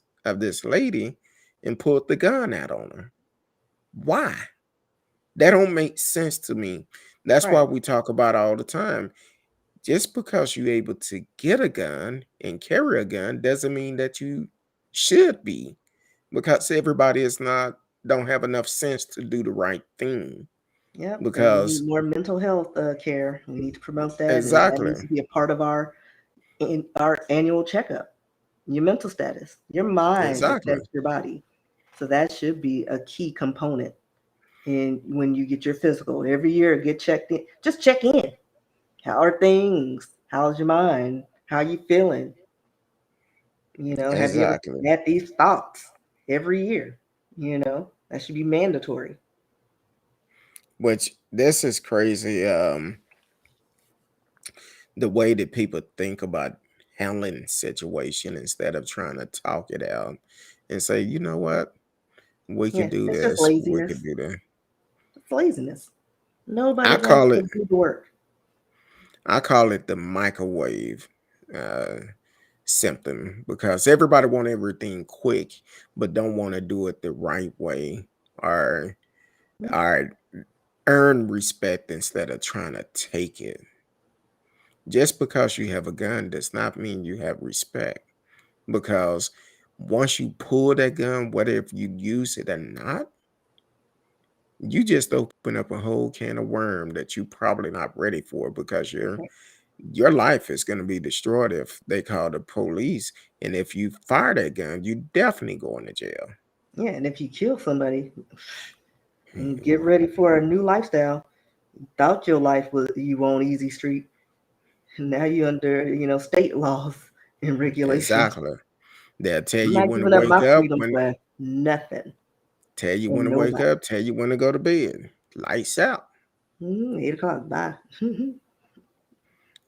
lady, and pulled the gun out on her. Why? That don't make sense to me. That's why Right, we talk about all the time. Just because you're able to get a gun and carry a gun doesn't mean that you should be, because everybody is not don't have enough sense to do the right thing. Yep, and we because need more mental health care. We need to promote that, and that exactly, needs to be a part of our annual checkup. Your mental status, your mind exactly, affects your body, so that should be a key component. And when you get your physical every year, get checked in. Just check in. How are things? How's your mind? How you feeling? Have you ever exactly. had these thoughts every year? That should be mandatory. Which this is crazy. The way that people think about handling situation instead of trying to talk it out and say, you know what, we Yeah, could do it's just this, we could laziness. do that. It's laziness. I Nobody wants call to it do the work. I call it the microwave uh, symptom because everybody want everything quick, but don't want to do it the right way or or earn respect instead of trying to take it. Just because you have a gun does not mean you have respect. Because once you pull that gun, whether if you use it or not, you just open up a whole can of worm that you probably not ready for because your life is going to be destroyed if they call the police. And if you fire that gun, you definitely going to jail. Yeah, and if you kill somebody, get ready for a new lifestyle. Thought your life was you on easy street, and now you under state laws and regulations. Exactly. They'll tell I'm you not when to giving up my wake up, freedom for nothing and nobody. tell you when to go to bed. Lights out. 8 o'clock. Bye.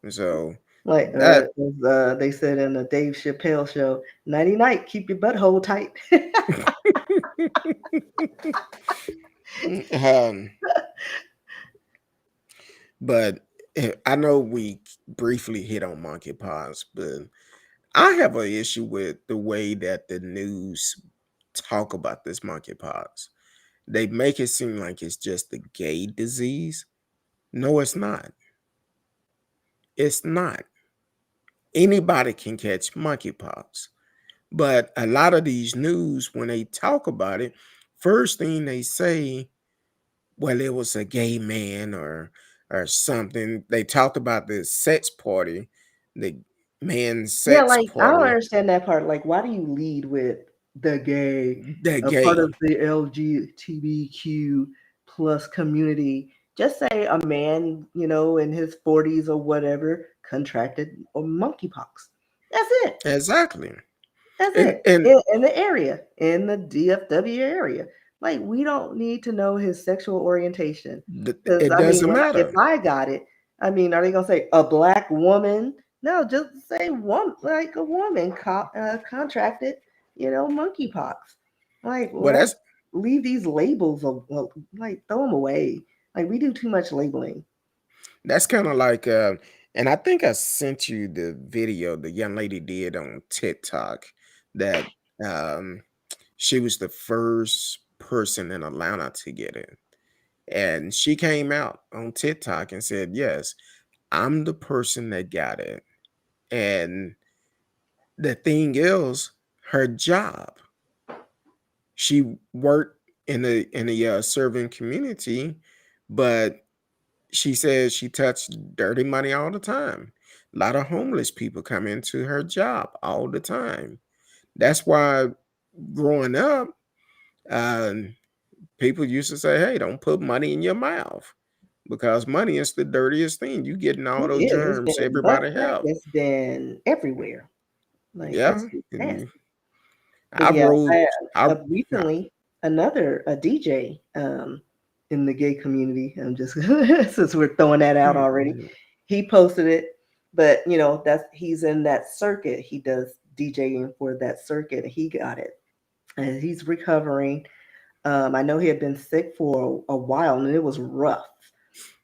So Like that they said in the Dave Chappelle show, "Nighty night, keep your butthole tight." um but I know we briefly hit on monkeypox, but I have an issue with the way that the news talk about this monkeypox. They make it seem like it's just a gay disease. No, it's not. It's not. Anybody can catch monkeypox. But a lot of these news, when they talk about it, first thing they say, well, it was a gay man or something. They talked about the sex party, the man's Yeah, sex like I don't party, understand that part. Like, why do you lead with the gay, the a part gay. of the LGBTQ plus community? Just say a man, in his 40s or whatever, contracted or monkeypox. That's it. Exactly. That's And it. and In the area, in the DFW area. Like, we don't need to know his sexual orientation. Because, it I mean, doesn't if matter. I got it, I mean, are they going to say a black woman? No, just say one, like a woman contracted, monkeypox. Like, Well, let's leave these labels, like, throw them away. Like, we do too much labeling. that's kind of like and I think I sent you the video the young lady did on TikTok that um she was the first person in Atlanta to get it. And she came out on TikTok and said, "Yes, I'm the person that got it." And the thing is, her job, she worked in the serving community, but she says she touched dirty money all the time. A lot of homeless people come into her job all the time. That's why growing up, um, people used to say, "Hey, don't put money in your mouth because money is the dirtiest thing. You getting all It those is. It's germs been in butt everybody crack. have." It's been everywhere. Like, Yeah, that's just nasty. and But I yeah, rode. I yeah. recently another a DJ in the gay community. I'm just since we're throwing that out already, Mhm. he posted it. But that's he's in that circuit. He does DJing for that circuit. And he got it, and he's recovering. I know he had been sick for a while, and it was rough.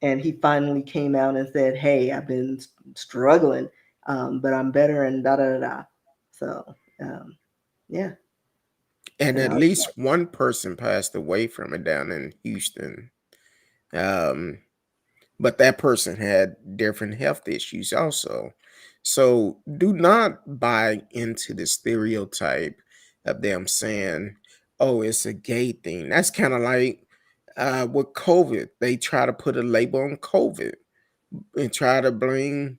And he finally came out and said, "Hey, I've been struggling, but I'm better." And da da da da. So um, yeah, And and at I was least like, one person passed away from it down in Houston. Um, but that person had different health issues also. So do not buy into the stereotype of them saying, "Oh, it's a gay thing." That's kind of like with COVID, they try to put a label on COVID and try to blame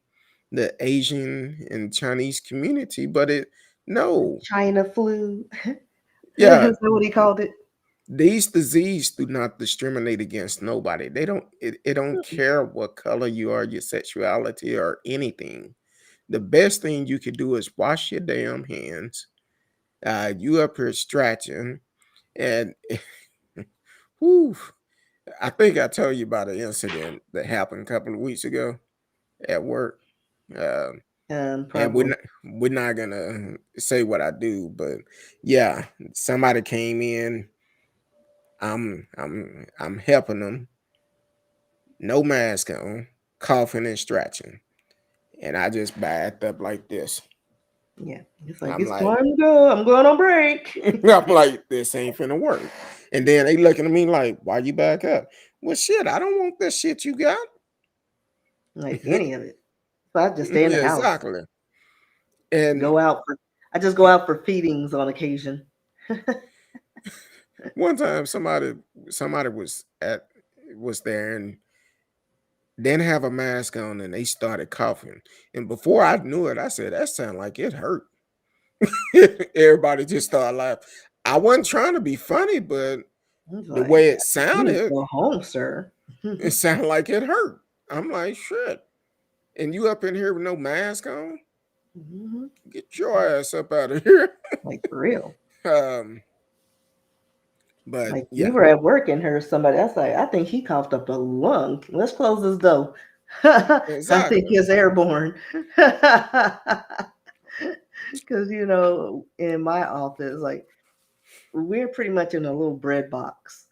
the Asian and Chinese community, but no, China flu. yeah, Is that what he called it? these diseases do not discriminate against nobody. They don't. It don't care what color you are, your sexuality, or anything. The best thing you could do is wash your damn hands. You up here stretching, and whew, I think I told you about an incident that happened a couple of weeks ago at work. Um, and Probably. we're not gonna say what I do, but yeah, somebody came in. I'm helping them, no mask on, coughing and stretching, and I just backed up like this. Yeah. It's like I'm it's like, time to go. I'm going on break. I'm like, this ain't finna work. And then they looking at me like, why you back up? Well, shit, I don't want this shit you got. Like any of it. So I just stay in the Yeah, house. exactly. And Go out for I just go out for feedings on occasion. one time somebody was there and didn't have a mask on and they started coughing. And before I knew it, I said, that sounded like it hurt. Everybody just started laughing. I wasn't trying to be funny, but He's the like, way it you need to sounded, go home, sir. it sounded like it hurt. I'm like, shit. And you up in here with no mask on? Mhm. Get your ass up out of here. Like for real. um, but Like we yeah, were at work and heard somebody. That's like, I think he coughed up a lung. Let's close this door. I think exactly. it's airborne. Because in my office, like we're pretty much in a little bread box.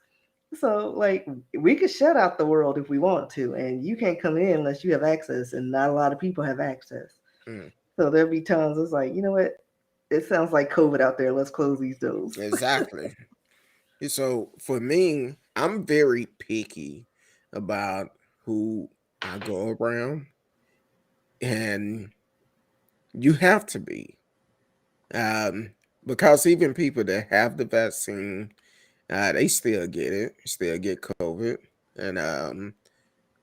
So like we could shut out the world if we want to, and you can't come in unless you have access, and not a lot of people have access. Mm, So there'll be times it's like, you know what? It sounds like COVID out there. Let's close these doors. exactly. And so for me, I'm very picky about who I go around, and you have to be. Um, because even people that have the vaccine, they still get it, still get COVID. And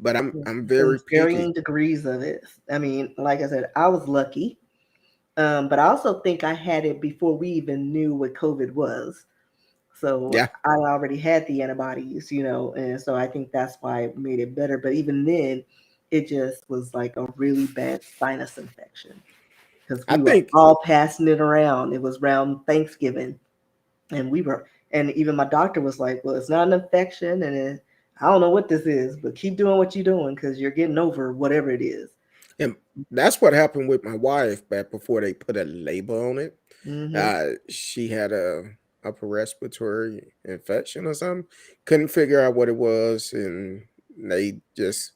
but I'm very There's picky. varying degrees of it. I mean, like I said, I was lucky, but I also think I had it before we even knew what COVID was. So Yeah, I already had the antibodies, and so I think that's why it made it better. But even then, it just was like a really bad sinus infection because I we were think all passing it around. It was around Thanksgiving, and even my doctor was like, "Well, it's not an infection, and I don't know what this is, but keep doing what you're doing because you're getting over whatever it is." and that's what happened with my wife back before they put a label on it. Mm-hmm. She had a upper respiratory infection or something. Couldn't figure out what it was, and they just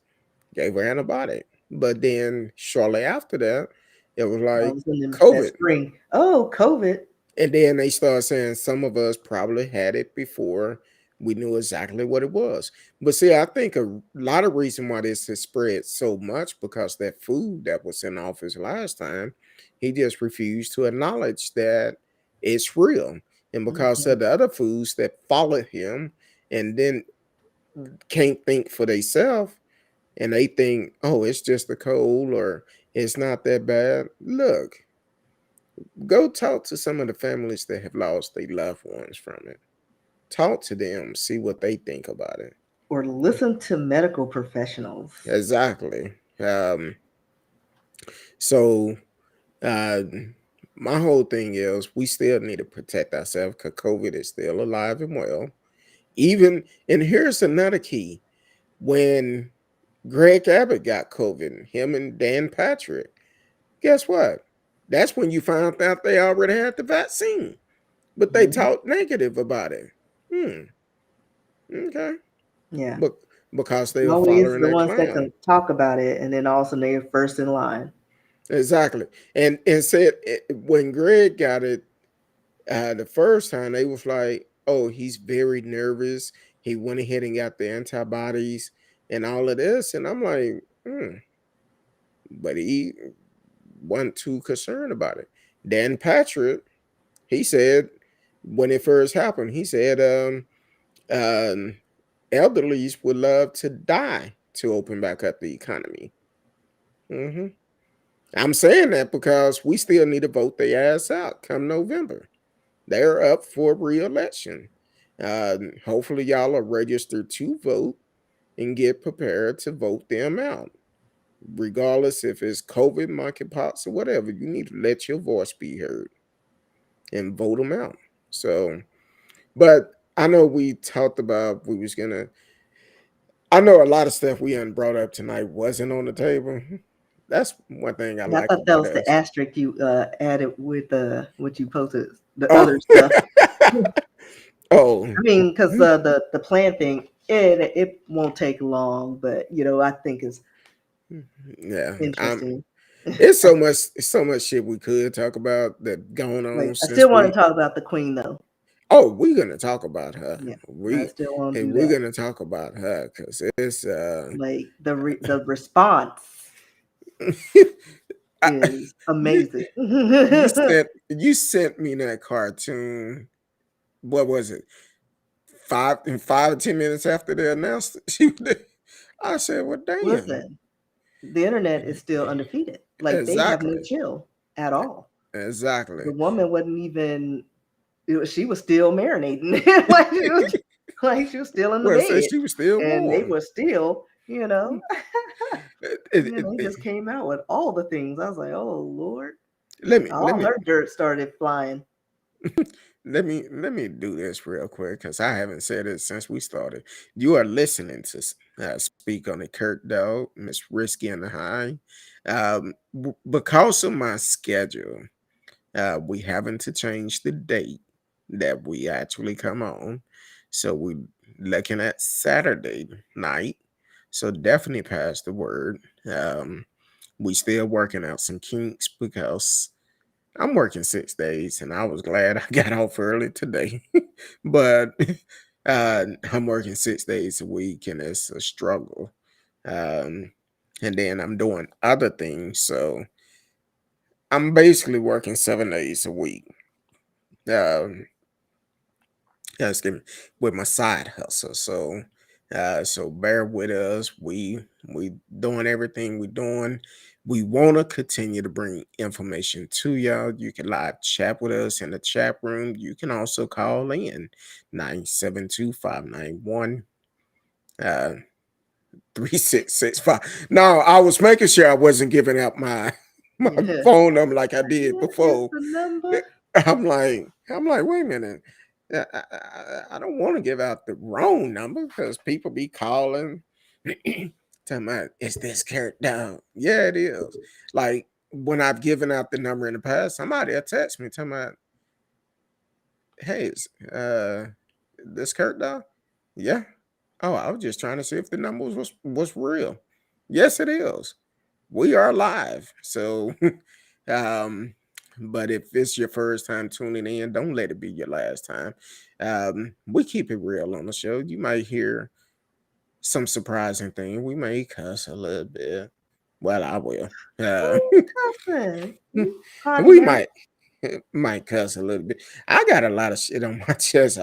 gave her antibiotic. But then shortly after that, it was I like was in that COVID. spring. Oh, COVID. And then they started saying some of us probably had it before we knew exactly what it was. But see, I think a lot of reason why this has spread so much because that food that was in office last time, he just refused to acknowledge that it's real. And because Mhm. of the other foods that followed him and then can't think for themselves and they think, oh, it's just a cold or it's not that bad. Look, go talk to some of the families that have lost their loved ones from it. Talk to them, see what they think about it. Or listen to medical professionals. Exactly. So uh, my whole thing is we still need to protect ourselves because COVID is still alive and well. Even and here's another key: when Greg Abbott got COVID, him and Dan Patrick, guess what? That's when you found out they already had the vaccine, but they Mhm. talked negative about it. Hmm. Okay. Yeah. But because they were Always following the their ones that clown. can talk about it, and then all of a sudden they're first in line. Exactly. And said when Greg got it the first time, they was like, oh, he's very nervous. He went ahead and got the antibodies and all of this. And I'm like, but he wasn't too concerned about it. Dan Patrick, he said when it first happened, he said, um elderlies would love to die to open back up the economy. Hmm. I'm saying that because we still need to vote their ass out come November. They're up for re-election. Hopefully, y'all are registered to vote and get prepared to vote them out. Regardless if it's COVID, monkeypox, or whatever, you need to let your voice be heard and vote them out. So, but I know we talked about we was gonna. I know a lot of stuff we hadn't brought up tonight wasn't on the table. That's one thing I And I like thought that about was the us. asterisk you added with what you posted, the Oh, other stuff. oh, I mean, because the plan thing, it won't take long, but I think it's yeah. interesting. It's so much shit we could talk about that going Like, on I still since want to we. talk about the queen, though. Oh, we're gonna talk about her. Yeah, I We still want to and do we're that. gonna talk about her because it's Like the response I, is you amazing. you sent me that cartoon. What was it? 5 or 10 minutes after they announced it, I said, "Well, damn." Listen, the internet is still undefeated. Like, they have no Exactly. chill at all. The Exactly. woman wasn't even. She was still marinating, like she was still in the Well, say bed, she was still and they warm. were still, It- and it- then they it- just came out with all the things. I was like, oh Lord, let all me her dirt started flying. let me do this real quick because I haven't said it since we started. You are listening to Speak on the Kirk Dog, Miss Risky and the High. Because of my schedule, we having to change the date that we actually come on. So we looking at Saturday night. So definitely pass the word. We still working out some kinks because I'm working 6 days, and I was glad I got off early today. But I'm working 6 days a week, and it's a struggle. Um, and then I'm doing other things, so I'm basically working 7 days a week. Um, excuse me, with my side hustle. So bear with us. We doing everything we doing. We want to continue to bring information to y'all. You can live chat with us in the chat room. You can also call in 972-591 uh 3665. No, I was making sure I wasn't giving out my my Yeah. phone number like I did What is before. the number? I'm like, wait a minute. I don't want to give out the wrong number because people be calling, talking about, is this Kurt down? Yeah, it is. Like when I've given out the number in the past, somebody will text me talking about, hey, this Kurt down? Yeah. Oh, I was just trying to see if the number was real. Yes, it is. We are live. So um but if it's your first time tuning in, don't let it be your last time. We keep it real on the show. You might hear some surprising thing. We may cuss a little bit. Well, I will. Cussing. You potty We mouth. might cuss a little bit. I got a lot of shit on my chest.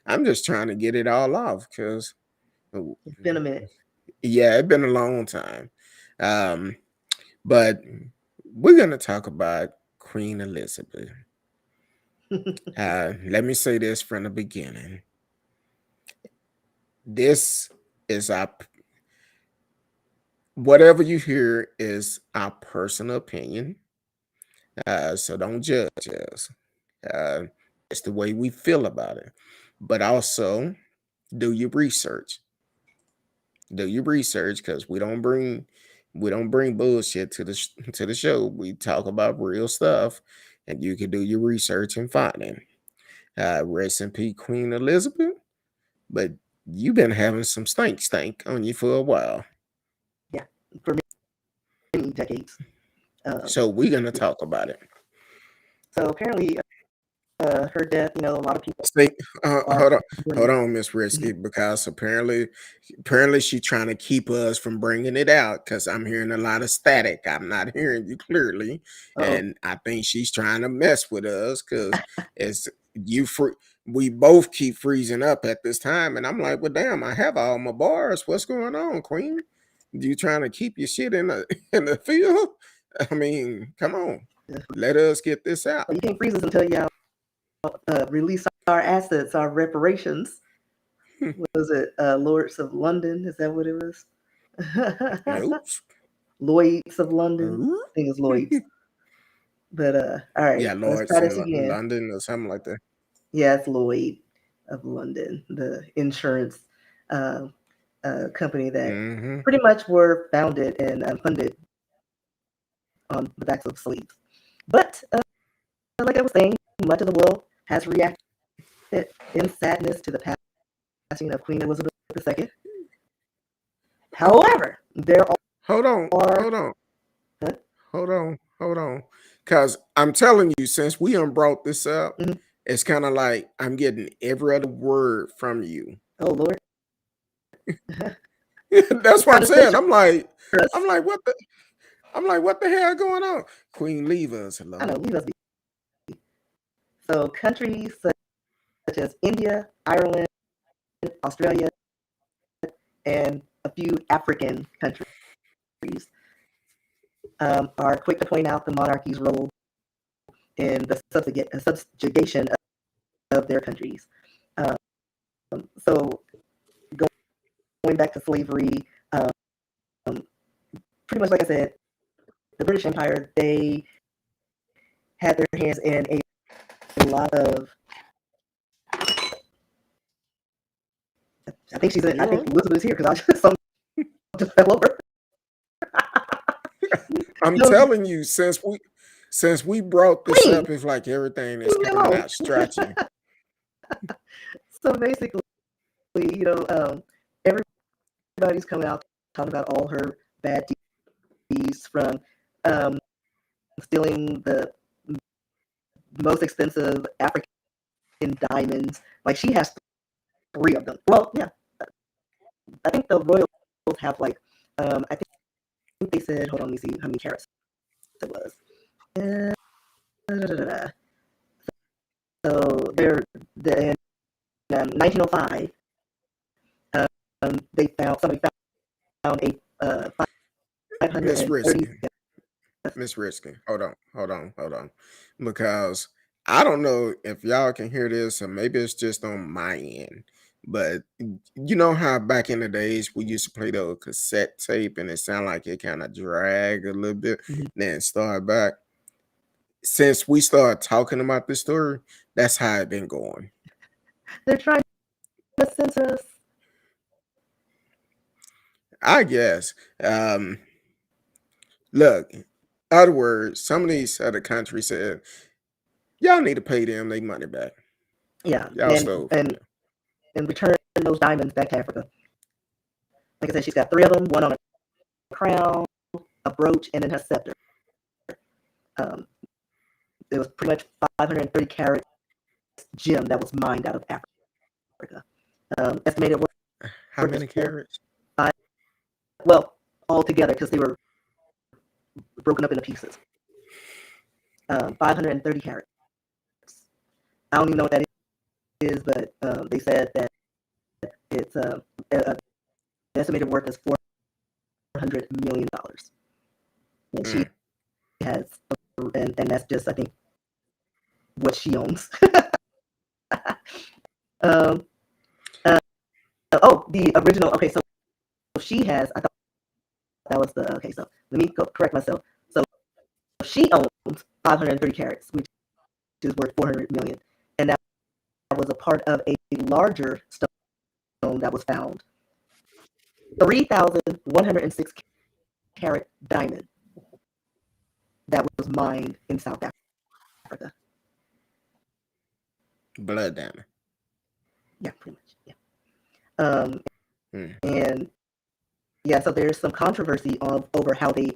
I'm just trying to get it all off because It's been a minute. yeah, it's been a long time. Um, but we're gonna talk about Queen Elizabeth. Let me say this from the beginning. This is whatever you hear is our personal opinion. So don't judge us. Uh, it's the way we feel about it. But also do your research. Do your research because we don't bring bullshit to the show. We talk about real stuff, and you can do your research and find it. Rest in peace, Queen Elizabeth. But you've been having some stank on you for a while. Yeah, for many decades. So we're gonna Yeah. talk about it. So apparently, her death. A lot of people See, are. hold on, Miss Risky, because apparently she's trying to keep us from bringing it out because I'm hearing a lot of static. I'm not hearing you clearly, Oh, and I think she's trying to mess with us because it's we both keep freezing up at this time, and I'm like, well, damn, I have all my bars. What's going on, Queen? You trying to keep your shit in the in the field? I mean, come on, let us get this out. You can't freeze us until y'all release our assets, our reparations. What was it? Lords of London? Is that what it was? Nope. Lloyd's of London. I think it's Lloyd's. But all right, Yeah, let's Lords try in this again. London or something like that. Yeah, it's Lloyd of London, the insurance company that pretty much were founded and funded on the backs of slaves. But like I was saying, much of the world has reacted in sadness to the passing of Queen Elizabeth II. However, there are Hold on. Because I'm telling you, since we brought this up, it's kind of like I'm getting every other word from you. Oh Lord. That's what I'm saying. I'm like, what the hell going on? Queen, leave us alone. I know, leave us be. So countries such as India, Ireland, Australia, and a few African countries are quick to point out the monarchy's role in the subjugation of their countries. So going back to slavery, pretty much like I said, the British Empire, they had their hands in a lot of. I think she's in. I think Elizabeth is here because I just fell over. I'm telling you, since we brought this up, it's like everything is coming out stretching. So basically, everybody's coming out talking about all her bad deeds, from stealing the most expensive African diamonds. Like, she has 3 of them. Well, yeah, I think the royals have like I think they said, hold on, let me see how many carats it was. So they're in 1905. Somebody found a 530. Miss Risky, hold on, because I don't know if y'all can hear this, or maybe it's just on my end. But you know how back in the days we used to play the cassette tape and it sounded like it kind of dragged a little bit, then start back. Since we started talking about this story, that's how it been going. They're trying to censor us, I guess. Look, other words, some of these other countries said, y'all need to pay them their money back. Yeah, Y'all and return those diamonds back to Africa. Like I said, she's got 3 of them, one on a crown, a brooch, and then her scepter. It was pretty much 530 carat gem that was mined out of Africa. Estimated worth. How many carats? 5. Well, all together, because they were broken up into pieces. 530 carats. I don't even know what that is, but they said that it's the estimated worth is $400 million. And she has, and that's just, I think, what she owns. The original. Okay, so she has. I thought that was the. Okay, so let me correct myself. So she owns 530 carats, which is worth 400 million, and that was a part of a larger stone that was found. 3,106 carat diamond that was mined in South Africa. Blood diamond. Yeah, pretty much. Yeah. And yeah, so there's some controversy over how they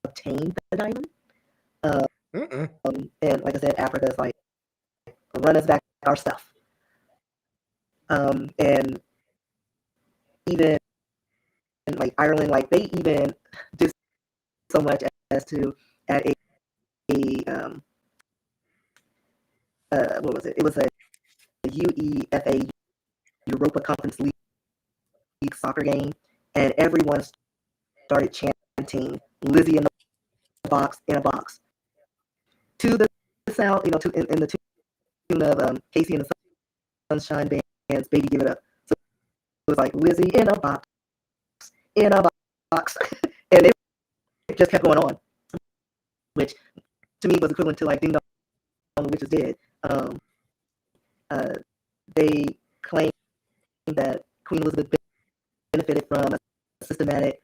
obtained the diamond. And like I said, Africa is like, run us back our stuff. And even like Ireland, like they even did so much as to add what was it? It was a UEFA Europa Conference League soccer game, and everyone started chanting "Lizzie in a box, in a box" to the sound, in the tune of Casey and the Sunshine Band's "Baby Give It Up." So it was like Lizzie in a box, and it just kept going on, which to me was equivalent to like Ding Dong, the Witch is Dead. They claim that Queen Elizabeth benefited from a systematic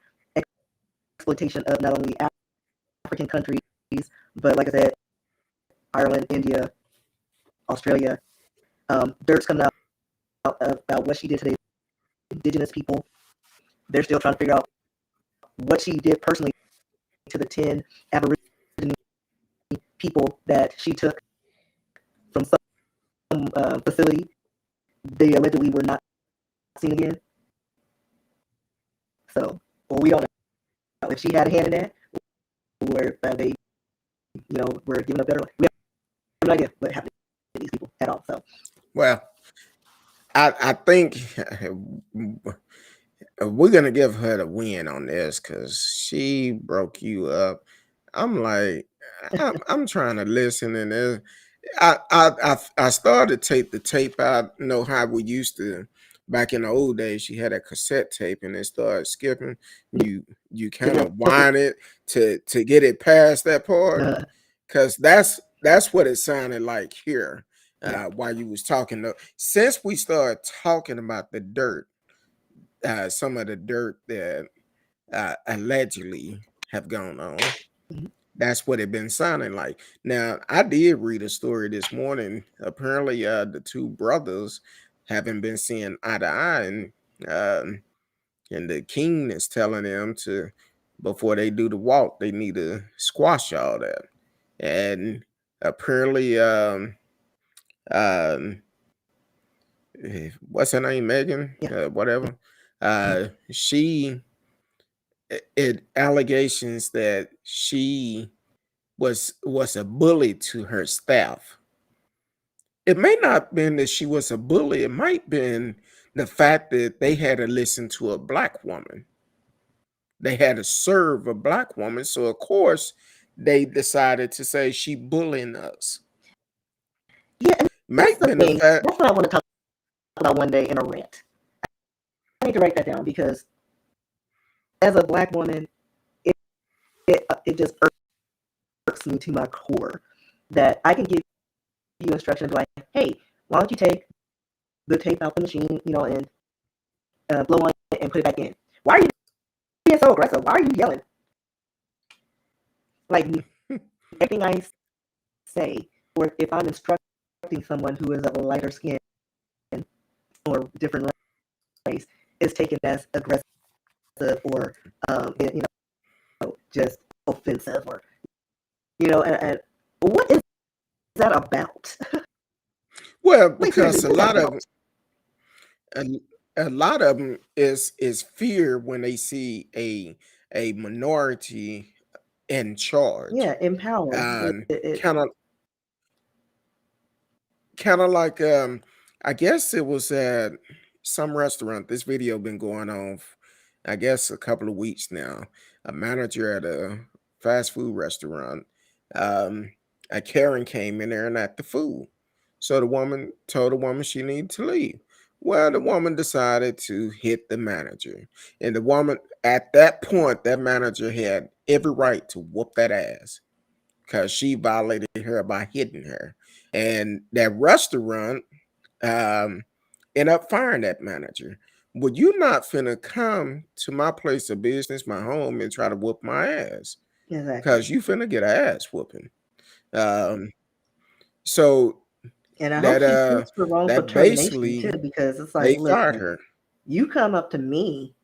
exploitation of not only African countries, but like I said, Ireland, India, Australia. Dirt's coming out about what she did to the indigenous people. They're still trying to figure out what she did personally to the 10 Aboriginal people that she took from some facility. They allegedly were not seen again. So, or we don't know if she had a hand in that, or if they, were given a better life. We have no idea what happened to these people at all. So, Well, I think we're gonna give her the win on this because she broke you up. I'm like, I'm trying to listen, and I started to take the tape out. You know how we used to back in the old days. She had a cassette tape, and it started skipping. You kind of wind it to get it past that part, because that's what it sounded like here. While you was talking, since we started talking about the dirt, some of the dirt that allegedly have gone on. That's what it been sounding like. Now, I did read a story this morning. Apparently, the two brothers haven't been seeing eye to eye, and the king is telling them to, before they do the walk, they need to squash all that. And apparently, what's her name, Megan? Whatever. She allegations that she was a bully to her staff. It may not have been that she was a bully. It might been the fact that they had to listen to a black woman. They had to serve a black woman. So of course they decided to say she bullying us. Yeah, and Might that's the been the thing. fact. That's what I want to talk about one day in a rant. I need to write that down because as a black woman, it just irks me to my core that I can give you instructions like, hey, why don't you take the tape out the machine, and blow on it and put it back in? Why are you being so aggressive? Why are you yelling? Like everything I say, or if I'm instructing someone who is of a lighter skin or different race, is taken as aggressive or just offensive, or and what is that about? Well, Like, because seriously, what's that about? a lot of them is fear when they see a minority in charge. Yeah, empower. Kind of like I guess it was at some restaurant. This video been going on I guess a couple of weeks now. A manager at a fast food restaurant, a Karen came in there and at the food. So the woman told the woman she needed to leave. Well, the woman decided to hit the manager. And the woman, at that point, that manager had every right to whoop that ass because she violated her by hitting her. And that restaurant ended up firing that manager. Well, you not finna come to my place of business, my home, and try to whoop my ass Exactly. because you finna get an ass whooping. So And I hope that she sues for wrongful that termination basically too, because it's they like, fired listen, her. you come up to me,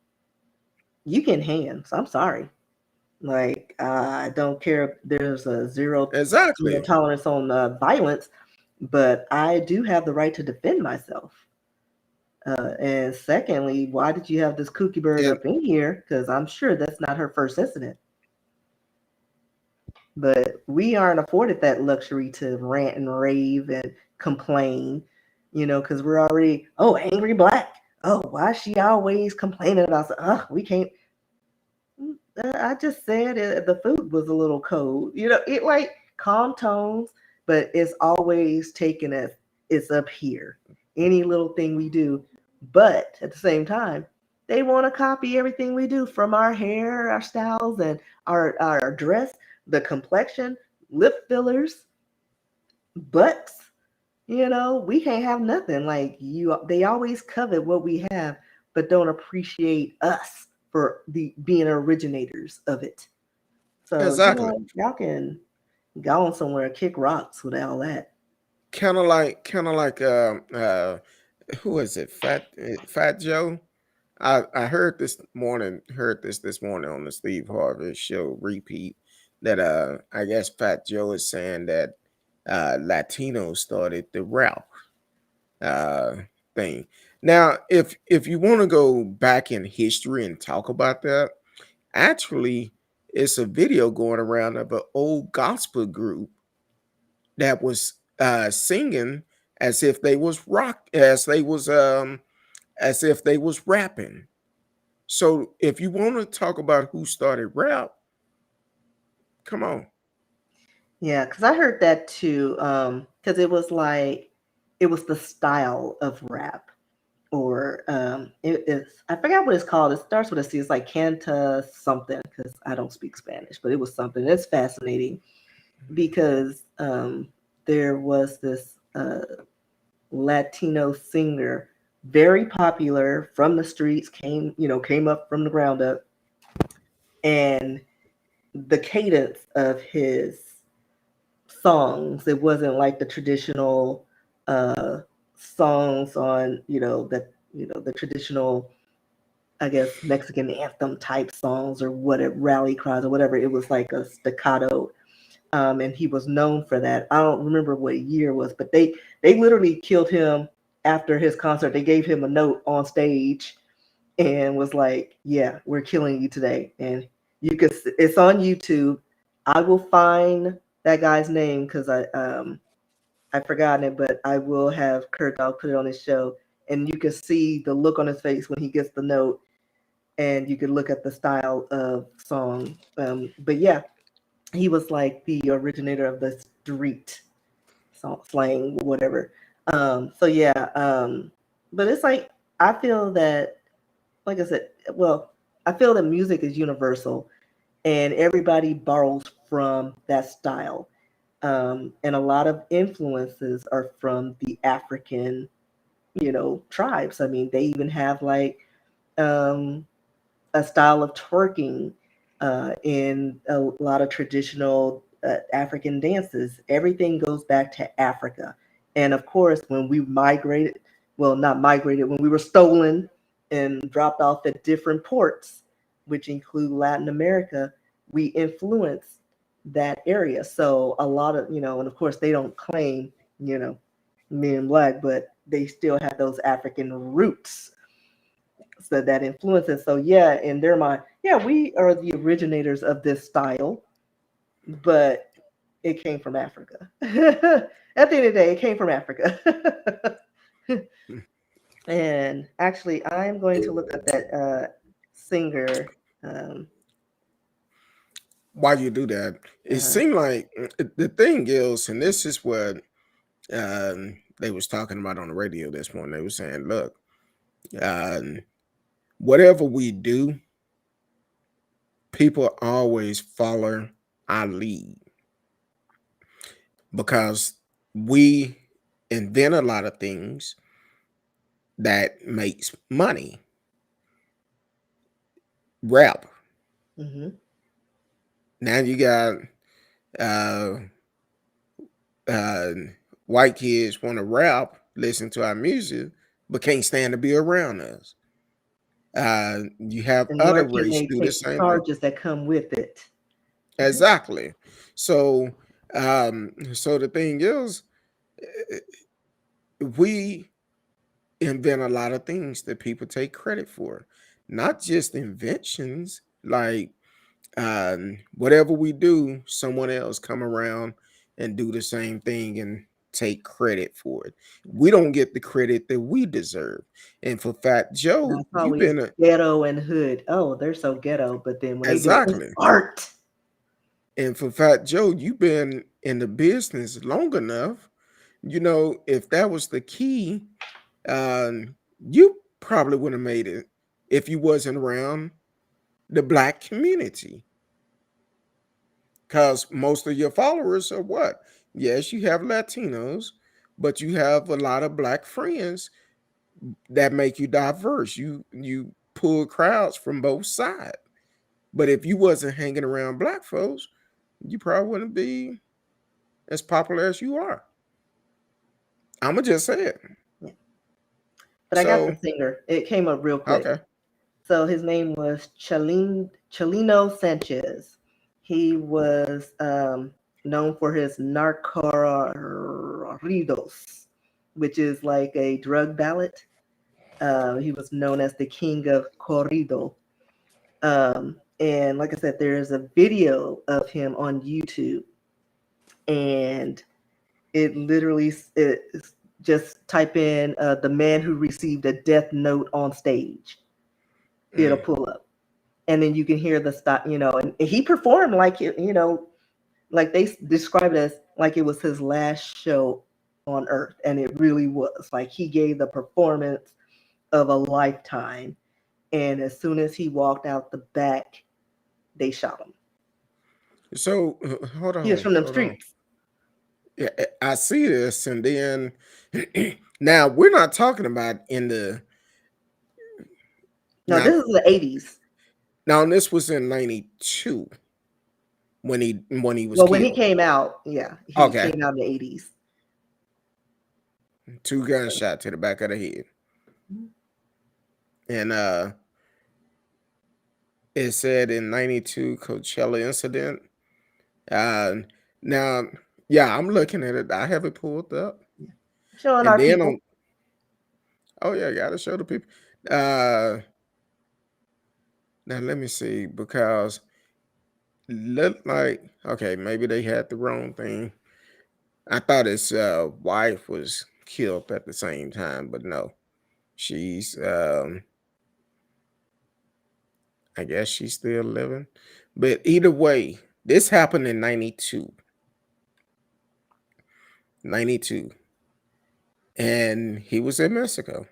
you can hands. I'm sorry. Like, I don't care if there's a zero Exactly. tolerance on violence, but I do have the right to defend myself. And secondly, why did you have this kooky bird And up in here? Because I'm sure that's not her first incident. but we aren't afforded that luxury to rant and rave and complain, because we're already, oh, angry black. Oh, why is she always complaining about? Oh, we can't. I just said the food was a little cold. It like calm tones, but it's always taken as it's up here. Any little thing we do, but at the same time, they want to copy everything we do from our hair, our styles, and our dress, the complexion, lip fillers, butts. We can't have nothing like you. They always covet what we have, but don't appreciate us for the being originators of it. So, Exactly. y'all can go on somewhere and kick rocks with all that. Kind of like who is it? Fat Joe. I heard this morning on the Steve Harvey show repeat that I guess Fat Joe is saying that Latinos started the rap uh thing. Now, if you want to go back in history and talk about that, actually it's a video going around of an old gospel group that was singing as if they was as if they was rapping. So if you want to talk about who started rap, come on. Yeah, because I heard that too. Because it was the style of rap, or it's I forgot what it's called. It starts with a C. It's like canta something. Because I don't speak Spanish, but it was something. It's fascinating because there was this Latino singer, very popular from the streets, came up from the ground up, and the cadence of his songs, it wasn't like the traditional uh, songs on, the traditional, I guess, Mexican anthem type songs or whatever, rally cries or whatever. It was like a staccato, and he was known for that. I don't remember what year it was, but they literally killed him after his concert. They gave him a note on stage and was like, "Yeah, we're killing you today." And it's on YouTube. I will find that guy's name because I've forgotten it, but I will have Kurt Dog put it on his show, and you can see the look on his face when he gets the note, and you can look at the style of song. But yeah, he was like the originator of the street slang, whatever. So yeah, but it's like I feel that, like I said, well, I feel that music is universal, and everybody borrows from that style. And a lot of influences are from the African, tribes. I mean, they even have like um, a style of twerking in a lot of traditional African dances. Everything goes back to Africa. And of course, when we migrated, well, not migrated, when we were stolen and dropped off at different ports, which include Latin America, we influenced that area. So a lot of, and of course, they don't claim, men black, but they still have those African roots, so that influences. So yeah, in their mind, yeah, we are the originators of this style, but it came from Africa. At the end of the day, it came from Africa. And actually, I'm going to look up that singer. Um, Why you do that? It uh, seemed like the thing is, and this is what they was talking about on the radio this morning. They were saying, look, um, whatever we do, people always follow our lead because we invent a lot of things that makes money. Rap. mhm. Now you got uh, uh, white kids want to rap, listen to our music, but can't stand to be around us. You have And other nor can race they do the take the same thing. charges that come with it. Exactly. So, so the thing is, eh, we invent a lot of things that people take credit for, not just inventions like whatever we do, someone else come around and do the same thing and take credit for it. We don't get the credit that we deserve. And for Fat Joe, That's you've always been a, ghetto and hood. Oh, they're so ghetto, but then when they do it, it's exactly. art. And for Fat Joe, you've been in the business long enough. You know, if that was the key, you probably would have made it if you wasn't around the black community. Because most of your followers are what? Yes, you have Latinos, but you have a lot of black friends that make you diverse. You pull crowds from both sides. But if you wasn't hanging around black folks, you probably wouldn't be as popular as you are. I'ma just say it. Yeah. But I got the So, singer. It came up real quick. okay. So his name was Chalino Sanchez. He was known for his Narcorridos, which is like a drug ballad. He was known as the king of corrido. And like I said, there is a video of him on YouTube, and it literally just type in the man who received a death note on stage. It'll pull up, and then you can hear the stop, and he performed like it, like they described it as like it was his last show on earth, and it really was. Like he gave the performance of a lifetime, and as soon as he walked out the back, they shot him. So hold He was on, from them hold on. streets. Yeah, I see this, and then now we're not talking about in the No, now. this is the 80s. Now this was in '92 when he was Well, killed. when he came out, yeah, he Okay. came out in the 80s. 2 gunshot to the back of the head. And it said in '92 Coachella incident. Now, yeah, I'm looking at it. I have it pulled up. Showing And our then people. on, oh yeah, gotta show the people. Now let me see, because looked like, okay, maybe they had the wrong thing. I thought his wife was killed at the same time, but no. She's I guess she's still living. But either way, this happened in 92. 92. And he was in Mexico.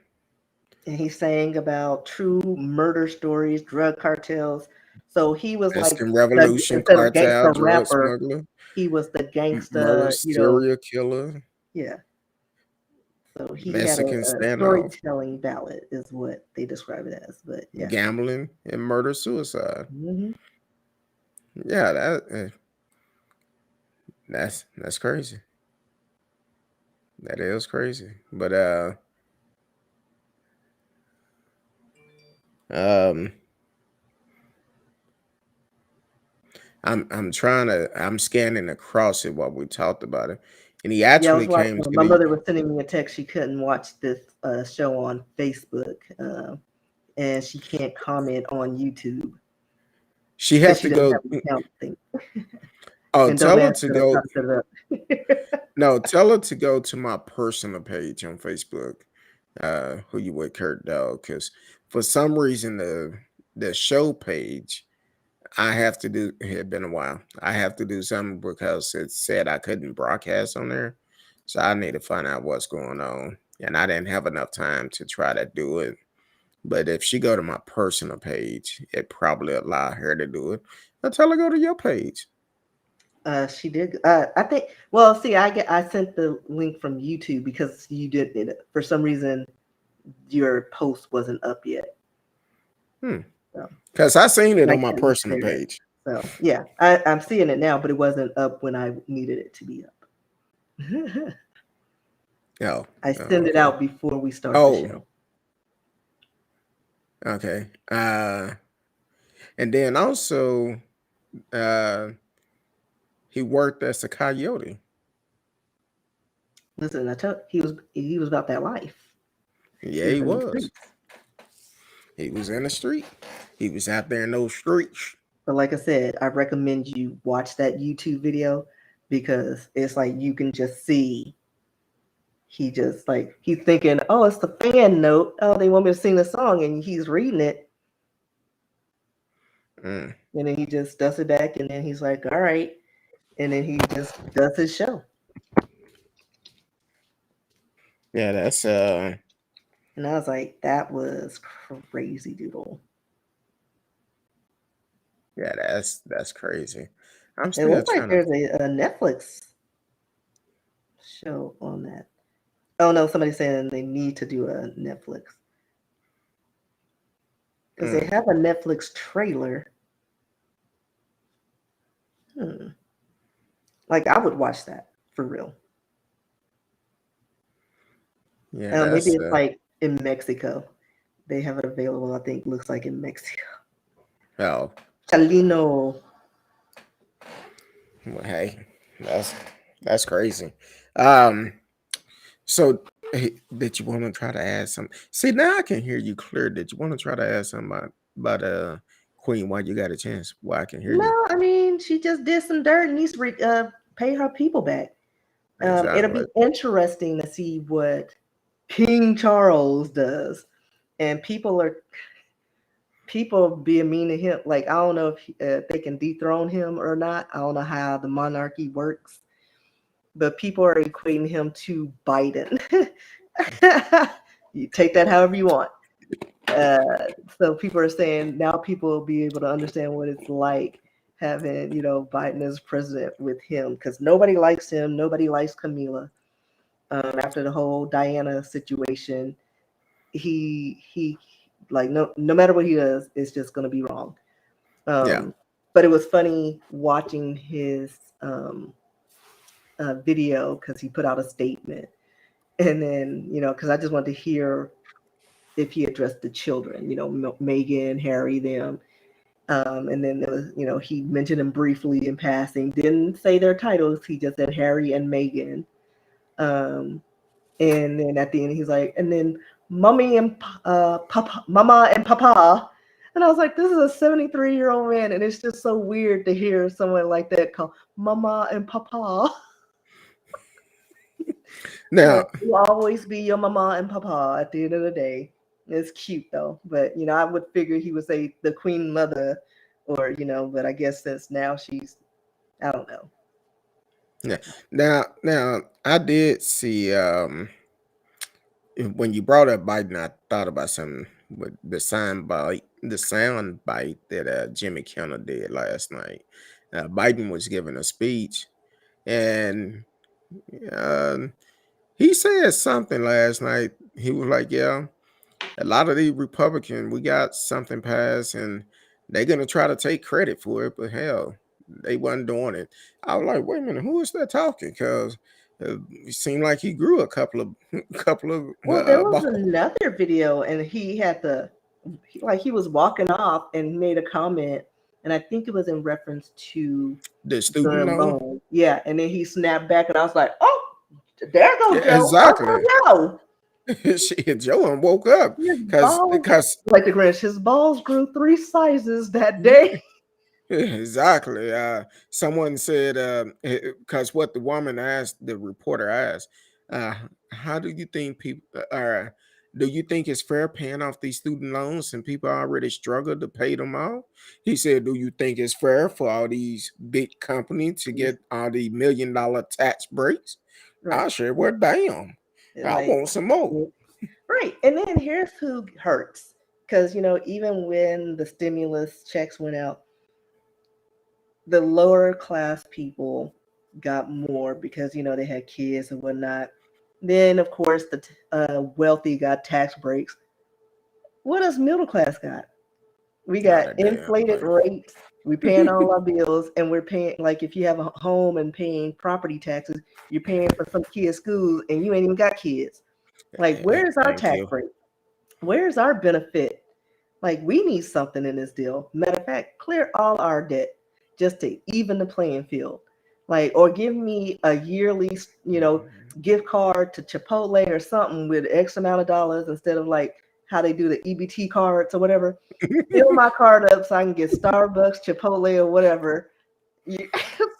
And he sang about true murder stories, drug cartels. So he was like Mexican Revolution, instead of cartel, gangster drug rapper, smuggler, he was the murder, gangsta, serial killer, yeah. So he had Mexican a standoff, storytelling ballad, is what they describe it as. But yeah. gambling, and murder suicide. Mm-hmm. Yeah, that's crazy. That is crazy. But I'm scanning across it while we talked about it. And he Yeah, I actually was came watching. to My the mother was sending me a text. She couldn't watch this show on Facebook, and she can't comment on YouTube she because have she to doesn't go. have an account thing. Oh, And tell don't her ask to her to go. try to set it up. No, tell her to go to my personal page on Facebook, who you with Kurt Dog, because for some reason the show page I have to do, it had been a while. I have to do something because it said I couldn't broadcast on there. So I need to find out what's going on. And I didn't have enough time to try to do it. But if she go to my personal page, it probably allow her to do it. I'll tell her go to your page. She did. I think. Well, see, I sent the link from YouTube because you did it. For some reason, your post wasn't up yet. So, Because I seen it I on my can't personal share it. page. So yeah, I'm seeing it now, but it wasn't up when I needed it to be up. Oh, I send it okay. out before we start the Oh, show. okay. And then also, he worked as a coyote. Listen, I tell he was about that life. Yeah, he in the was. streets. He was in the street. He was out there in those streets. But like I said, I recommend you watch that YouTube video because it's like you can just see he just like he's thinking, oh, it's the fan note. Oh, they want me to sing the song, and he's reading it, Mm. and then he just does it back, and then he's like, all right, and then he just does his show. Yeah, that's And I was like, that was crazy, doodle. yeah, that's crazy. I'm It still looks like trying to. there's a Netflix show on that. Oh no, somebody's saying they need to do a Netflix because they Mm. have a Netflix trailer. Like I would watch that for real. Yeah, Maybe that's it's like in Mexico. They have it available. I think looks like in Mexico. oh Chalino. well, hey, that's crazy. Um, so hey, did you want to try to add something? See, now I can hear you clear. Did you want to try to add something about Queen while you got a chance? While I can hear you No, I mean she just did some dirt and needs to pay her people back. It'll be exactly. interesting to see what King Charles does, and people being mean to him. Like I don't know if they can dethrone him or not. I don't know how the monarchy works, but people are equating him to Biden. You take that however you want. So people are saying now people will be able to understand what it's like having Biden as president with him because nobody likes him. Nobody likes Camila. After the whole Diana situation, he like no matter what he does, it's just gonna be wrong. Yeah, But it was funny watching his video because he put out a statement, and then because I just wanted to hear if he addressed the children, Meghan, Harry, them. And then there was, he mentioned them briefly in passing, didn't say their titles. He just said Harry and Meghan. And then at the end, he's like, and then mommy and papa, mama and papa. And I was like, this is a 73-year-old man. And it's just so weird to hear someone like that call mama and papa. now Will always be your mama and papa at the end of the day. It's cute though. But, I would figure he would say the queen mother or, but I guess since now she's, I don't know. yeah, now I did see when you brought up Biden, I thought about something with the sound bite that Jimmy Kimmel did last night. Biden was giving a speech, and um, he said something last night. He was like, "Yeah, a lot of these Republicans, we got something passed, and they're gonna try to take credit for it, but hell, they wasn't doing it." I was like, "Wait a minute, who is that talking?" Because it seemed like he grew a couple of couple of Well, there was balls. another video, and he had he was walking off and made a comment, and I think it was in reference to The student the loan. loan. Yeah, and then he snapped back, and I was like, "Oh, there goes Yeah, Joe, exactly. Uncle Joe." Shit, Joe woke up His balls, because like the Grinch, his balls grew 3 sizes that day. exactly. Someone said because what the woman asked, the reporter asked, uh, how do you think people are? Do you think it's fair paying off these student loans and people already struggle to pay them off? He said, "Do you think it's fair for all these big companies to get all the $1 million tax breaks?" I Right, said, "Well, damn, I like want some more." right. And then here's who hurts because even when the stimulus checks went out, the lower class people got more because they had kids and whatnot. Then of course the wealthy got tax breaks. What does middle class got? We Not got a damn inflated thing. rates. We're paying all our bills, and we're paying like if you have a home and paying property taxes, you're paying for some kids' schools, and you ain't even got kids. Like, where's our Thank tax you. break? Where's our benefit? Like, we need something in this deal. Matter of fact, clear all our debt just to even the playing field. Like, or give me a yearly, gift card to Chipotle or something with X amount of dollars instead of like how they do the EBT cards or whatever. Fill my card up so I can get Starbucks, Chipotle, or whatever.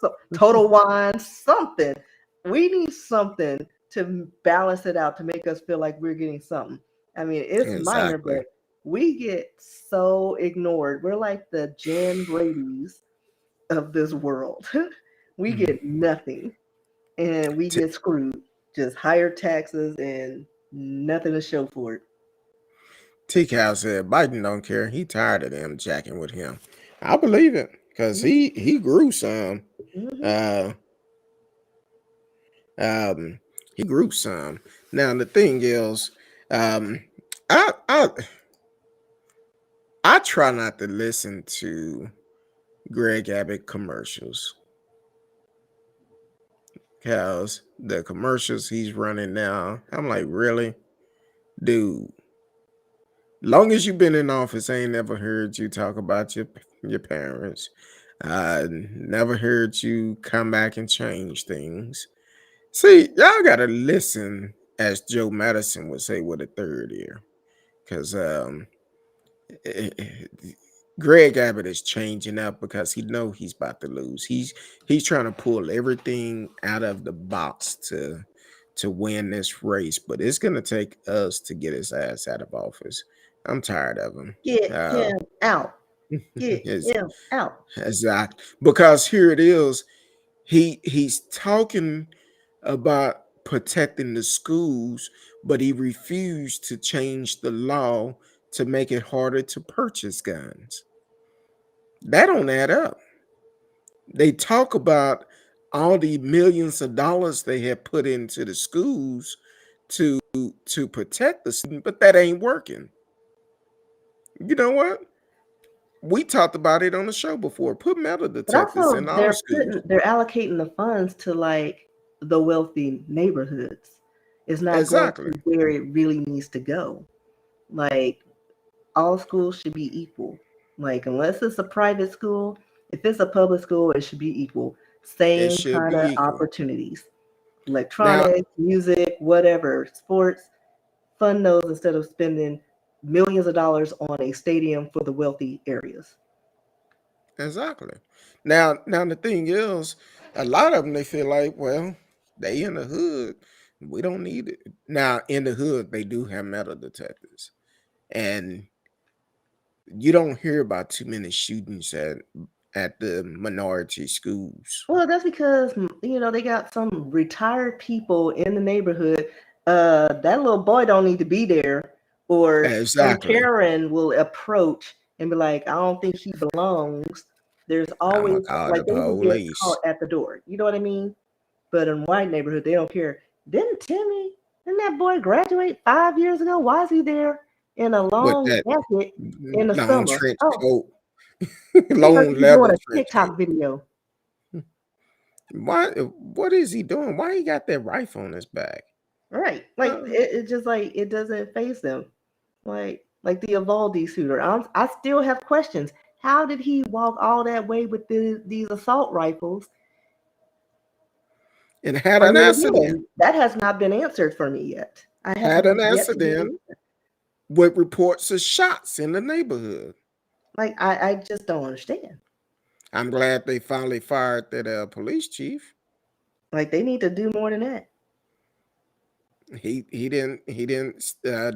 So, Total Wine, something. We need something to balance it out to make us feel like we're getting something. I mean, it's minor, Exactly. but we get so ignored. We're like the Jan Brady's of this world. We get nothing and we T- get screwed. Just higher taxes and nothing to show for it. T-Cow said Biden don't care. He tired of them jacking with him. I believe it because he grew some. Mm-hmm. He grew some. Now the thing is, I I try not to listen to Greg Abbott commercials because the commercials he's running now, I'm like, really, dude. Long as you've been in office, I ain't never heard you talk about your parents. I never heard you come back and change things. See, y'all gotta listen, as Joe Madison would say, with a third ear, because Greg Abbott is changing up because he know he's about to lose. He's trying to pull everything out of the box to win this race, but it's gonna take us to get his ass out of office. I'm tired of him. Get him out. Get It's him out. exactly because here it is. He's talking about protecting the schools, but he refused to change the law to make it harder to purchase guns. That don't add up. They talk about all the millions of dollars they have put into the schools to protect the student, but that ain't working. You know what? We talked about it on the show before. Put metal But detectors in also all schools. they're allocating the funds to like the wealthy neighborhoods. It's not going Exactly. to where it really needs to go. Like all schools should be equal. Like unless it's a private school, if it's a public school, it should be equal. It Same should kind be of equal. opportunities. Now, Electronics, music, whatever, sports, fund those instead of spending millions of dollars on a stadium for the wealthy areas. exactly. Now the thing is, a lot of them they feel like, well, they in the hood, we don't need it. Now in the hood, they do have metal detectors, and you don't hear about too many shootings at the minority schools. Well, that's because they got some retired people in the neighborhood. That little boy don't need to be there, or some Exactly. Karen will approach and be like, "I don't think he belongs." There's I'm gonna always call the like they will get police. caught at the door. You know what I mean? But in white neighborhood, they don't care. Didn't that boy graduate 5 years ago? Why is he there in a With long that jacket in the long summer? trench Oh, coat, because long he's doing leather a trench coat. TikTok video. What is he doing? Why he got that rifle on his back? Right. Like Uh, it just like it doesn't phase them. Like the Evaldi shooter. I still have questions. How did he walk all that way with these assault rifles? and had I an mean, accident. again, that has not been answered for me yet. I have Had an yet to get accident an answer. with reports of shots in the neighborhood. Like I just don't understand. I'm glad they finally fired that police chief. Like they need to do more than that. He didn't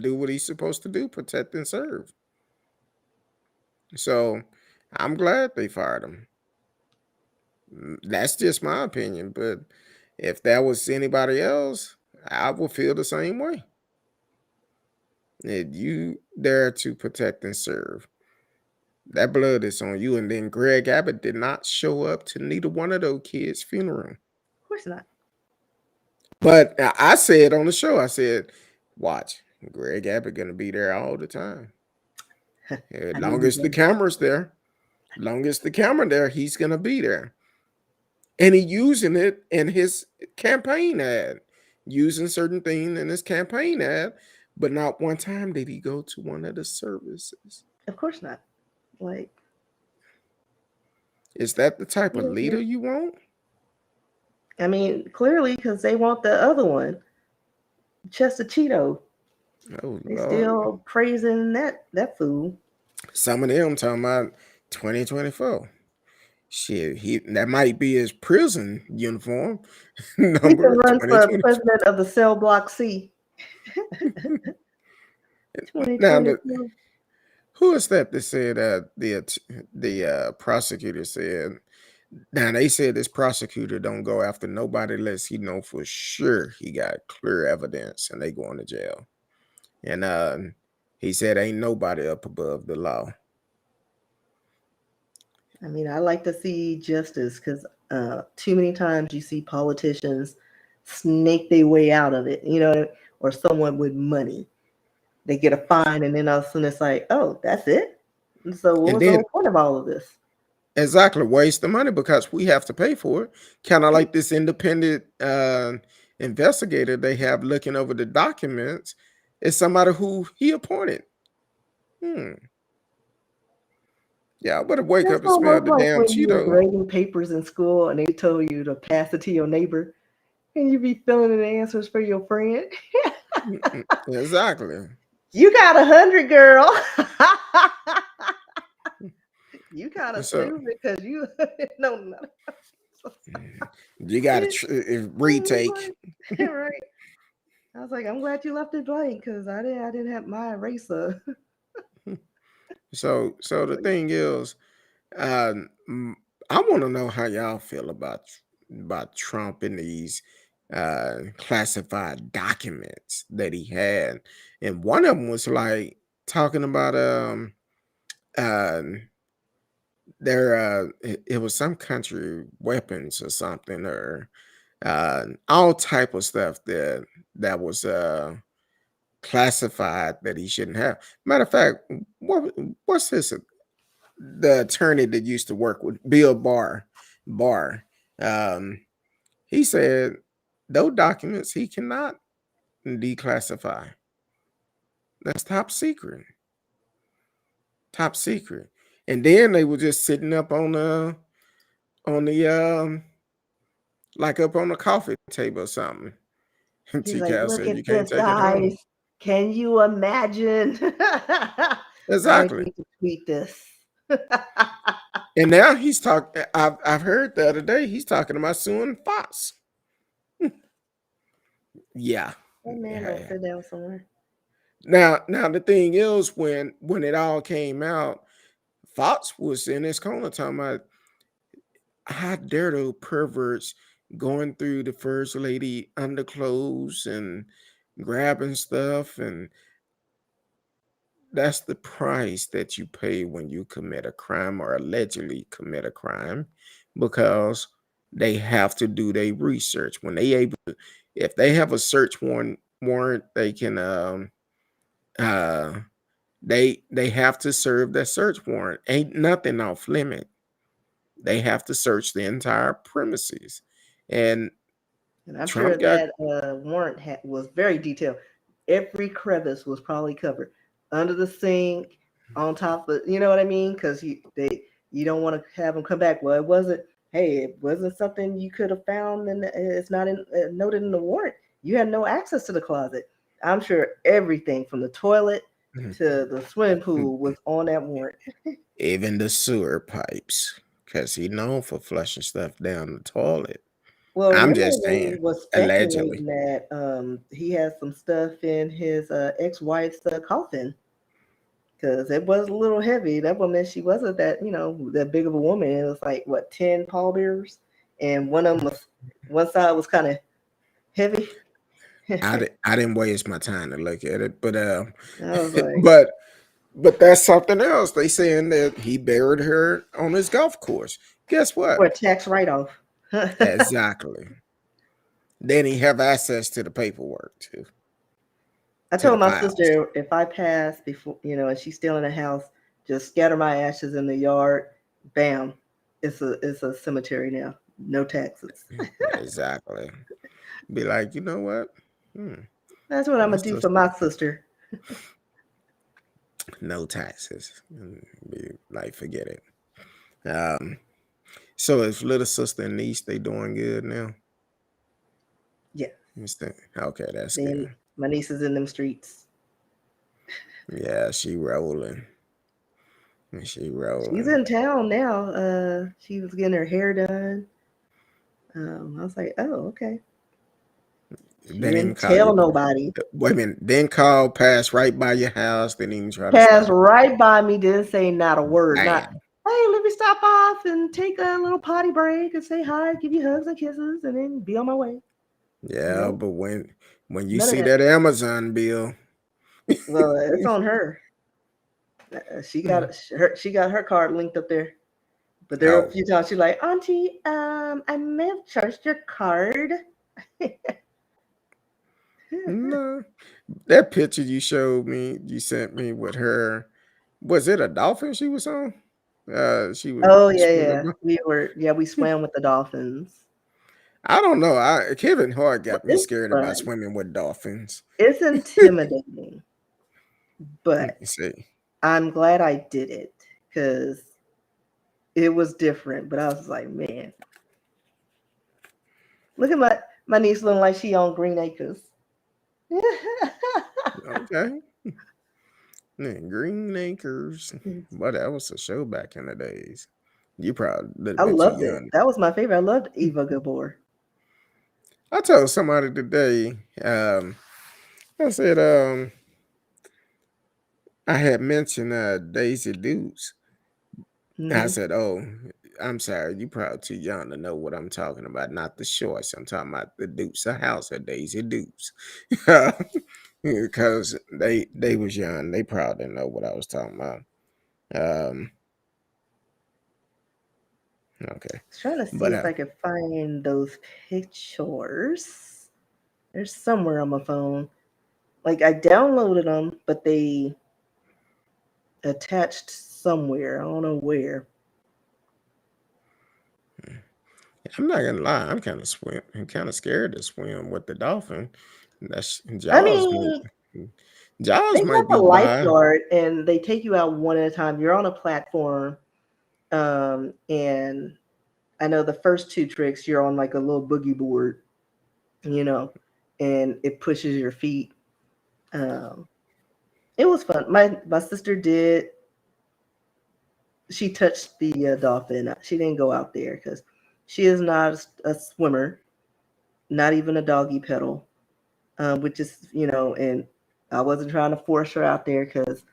do what he's supposed to do, protect and serve. So I'm glad they fired him. That's just my opinion, but if that was anybody else, I would feel the same way. You there to protect and serve. That blood is on you. And then Greg Abbott did not show up to neither one of those kids' funeral. Of course not. But I said on the show, I said, watch, Greg Abbott gonna be there all the time. As I know long he as the does. camera's there, long as the camera there, he's gonna be there. And he using it in his campaign ad, using certain things in his campaign ad, but not one time did he go to one of the services. Of course not. Like Is that the type of yeah. leader you want? I mean, clearly because they want the other one, Chester Cheeto. Oh They Lord. still praising that fool. Some of them talking about 2024. Shit, that might be his prison uniform He can number run for 2020. president of the Cell Block C. Now, 2024. who is that? They said the prosecutor said. Now they said this prosecutor don't go after nobody unless he know for sure he got clear evidence, and they going to jail. And he said ain't nobody up above the law. I mean, I like to see justice because too many times you see politicians snake their way out of it, or someone with money. They get a fine, and then all of a sudden it's like, oh, that's it? And so what And was the then whole point of all of this? exactly waste the money because we have to pay for it. Kind of like this independent investigator they have looking over the documents is somebody who he appointed. Yeah, I better wake That's up and smell almost the like damn when you were Cheeto. grading papers in school and they told you to pass it to your neighbor, and you be filling in the answers for your friend. Exactly. You got 100, girl. You kind of So stupid because you know nothing. you got to retake. Right. I was like, I'm glad you left it blank because I didn't have my eraser. So the thing is, I want to know how y'all feel about Trump and these classified documents that he had, and one of them was like talking about um it was some country weapons or something, or all type of stuff that was classified that he shouldn't have. Matter of fact, what's this? The attorney that used to work with Bill Barr, um, he said those documents he cannot declassify. That's top secret. Top secret. And then they were just sitting up on the like up on the coffee table or something. And He's like, TCal look said at you can't this, take it guys. home. Can you imagine? I Exactly. need to tweet this. And now he's talking. I've heard the other day he's talking about suing Fox. Yeah. That man don't Yeah. sit down somewhere. Now the thing is, when it all came out, Fox was in his corner talking about how dare those perverts going through the first lady underclothes and grabbing stuff, and that's the price that you pay when you commit a crime or allegedly commit a crime, because they have to do their research. When they able to, if they have a search warrant, they can uh they have to serve that search warrant. Ain't nothing off limit. They have to search the entire premises. And And I'm sure Trump got that warrant was very detailed. Every crevice was probably covered under the sink, on top of, you know what I mean? Because you don't want to have them come back. Well, it wasn't. Hey, it wasn't something you could have found, and it's not noted in the warrant. You had no access to the closet. I'm sure everything from the toilet to the swimming pool was on that warrant. even the sewer pipes, because he known for flushing stuff down the toilet. Well, I'm remember just they saying, was allegedly. speculating that he had some stuff in his ex-wife's coffin because it was a little heavy. That woman, she wasn't that big of a woman. It was like what 10 pallbearers, and one of them was one side was kind of heavy. I didn't waste my time to look at it, but I was like, but that's something else. They saying that he buried her on his golf course. Guess for a what? tax write-off. Exactly. Then he have access to the paperwork too, I to the told my files. sister if I pass before, and she's still in the house, just scatter my ashes in the yard. Bam, it's a cemetery now. No taxes. Exactly. Be like, you know what? That's what I'm My gonna do for sister, my sister. no taxes. Be like, forget it. So his little sister and niece, they doing good now. Yeah. Okay, that's Then good. my niece is in them streets. Yeah, she rolling. She She's rolling. in town now. She was getting her hair done. I was like, oh, okay. She Didn't even didn't call tell you. nobody. Wait a minute. Didn't call, pass right by your house. Didn't even try to Passed stop. right by me, didn't say not a word. Not, Bam. hey, let me stop off and take a little potty break and say hi, give you hugs and kisses, and then be on my way. Yeah, Nope, but when you none of see that. that Amazon bill, Well, it's on her. She got her card linked up there. But there are a oh few times she's like, Auntie, I may have charged your card. no, that picture you showed me, you sent me with her. Was it a dolphin she was on? She was Oh yeah, swimming. yeah. We swam with the dolphins. I don't know. Kevin Hart got me It's scared about fun. swimming with dolphins. It's intimidating, Let but me see. I'm glad I did it because it was different. But I was like, man, look at my niece looking like she on Green Acres. Okay. Green Acres. But that was a show back in the days. You probably a little I bit too loved it. young. That was my favorite. I loved Eva Gabor. I told somebody today, I said, I had mentioned Daisy Dukes. I Hmm. said, "Oh, I'm sorry, you probably too young to know what I'm talking about. Not the shorts. I'm talking about the Dukes of House of Daisy Dukes, because they was young. They probably didn't know what I was talking about. Um, okay, I was trying to see but if I could find those pictures. They're somewhere on my phone. Like I downloaded them, but they attached somewhere. I don't know where. I'm not gonna lie. I'm kind of scared to swim with the dolphin. That's I Jaws mean, might Jaws they might have be a by. lifeguard and they take you out one at a time. You're on a platform. And I know the first two tricks, you're on like a little boogie board, you know, and it pushes your feet. Um, it was fun. My sister did. She touched the dolphin. She didn't go out there because she is not a swimmer, not even a doggy pedal, which is, and I wasn't trying to force her out there because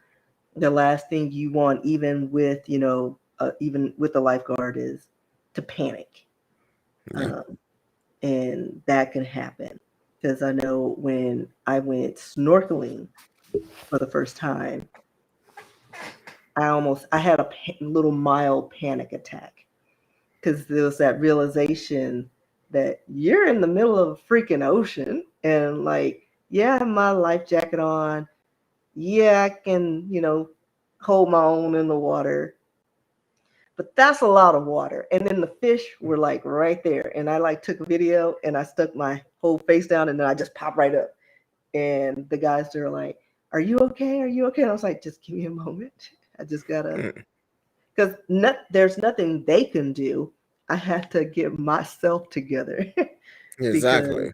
the last thing you want, even with the lifeguard, is to panic. Yeah, Um, and that can happen because I know when I went snorkeling for the first time, I had a little mild panic attack because there was that realization that you're in the middle of a freaking ocean and like, yeah, I have my life jacket on. Yeah, I can, hold my own in the water. But that's a lot of water. And then the fish were like right there. And I like took a video and I stuck my whole face down and then I just popped right up. And the guys are like, "Are you okay? Are you okay?" And I was like, "Just give me a moment. I just gotta," mm, because there's nothing they can do. I had to get myself together because exactly.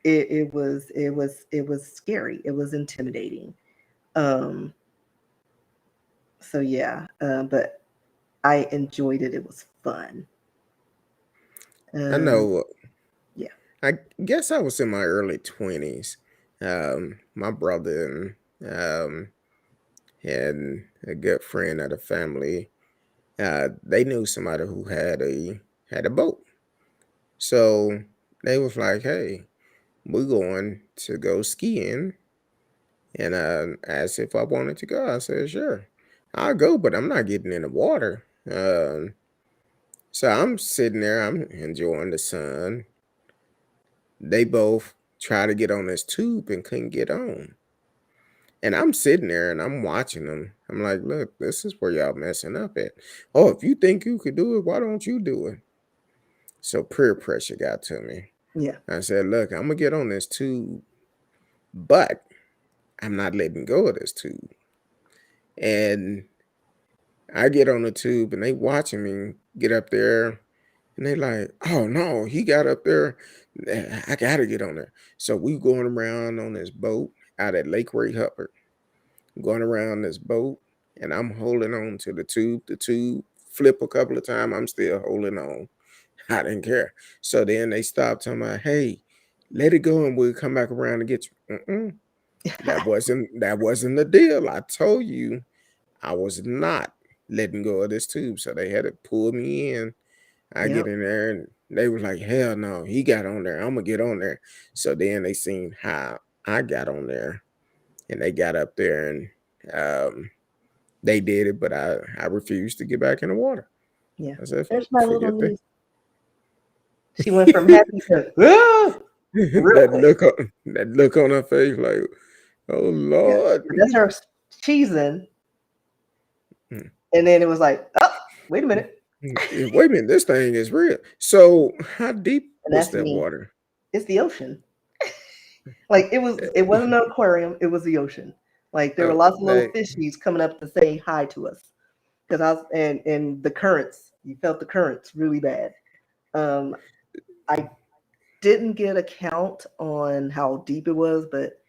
it was scary. It was intimidating. Um, so yeah, but I enjoyed it. It was fun. I Um, know. yeah. I guess I was in my early 20s. My brother had a good friend of the family. They knew somebody who had a boat, so they was like, "Hey, we're going to go skiing," and asked if I wanted to go. I said, "Sure, I'll go, but I'm not getting in the water." So I'm sitting there, I'm enjoying the sun. They both try to get on this tube and couldn't get on. And I'm sitting there and I'm watching them. I'm like, look, this is where y'all messing up at. Oh, if you think you could do it, why don't you do it? So peer pressure got to me. Yeah. I said, look, I'm gonna get on this tube, but I'm not letting go of this tube. And I get on the tube and they watching me get up there and they like, oh no, he got up there. I gotta get on there. So we going around on this boat out at Lake Ray Hubbard. going around this boat, and I'm holding on to the tube. The tube flip a couple of times. I'm still holding on. I didn't care. So then they stopped talking about, hey, let it go and we'll come back around and get you. That wasn't the deal. I told you I was not letting go of this tube. So they had to pull me in. I get Yep. in there and they was like, hell no, he got on there. I'm gonna get on there. So then they seen how I got on there and they got up there and they did it, but I refused to get back in the water. Yeah. I said, There's my little forget that. niece. She went from happy to real that quick. look on her face like, oh Yeah. Lord. That's her cheesing. Mm. And then it was like, oh, wait a minute. Wait a minute, this thing is real. So how deep And was that's that me. water? It's the ocean. Like it wasn't an aquarium, it was the ocean. Like there were lots of little Like, fishies coming up to say hi to us. Because I was and the currents, you felt the currents really bad. I didn't get a count on how deep it was, but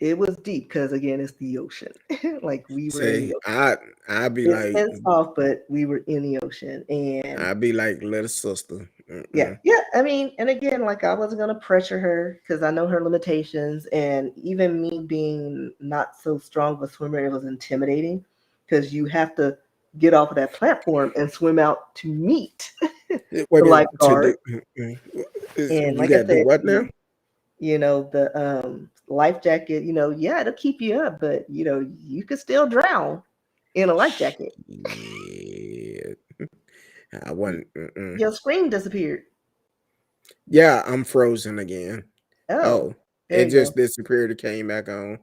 it was deep because again, it's the ocean. Like we were in say, the ocean. I'd be It's like, fenced off, but we were in the ocean. And I'd be like little sister. yeah, yeah. I mean, and again, like I wasn't gonna pressure her because I know her limitations, and even me being not so strong of a swimmer, it was intimidating because you have to get off of that platform and swim out to meet Wait the a minute, to lifeguard. And you like I gotta do said, what now? the life jacket, yeah, it'll keep you up, but you could still drown in a life jacket. Shit. I wasn't. Your screen disappeared. Yeah, I'm frozen again. Oh, Oh, there it you go. just disappeared. It came back on.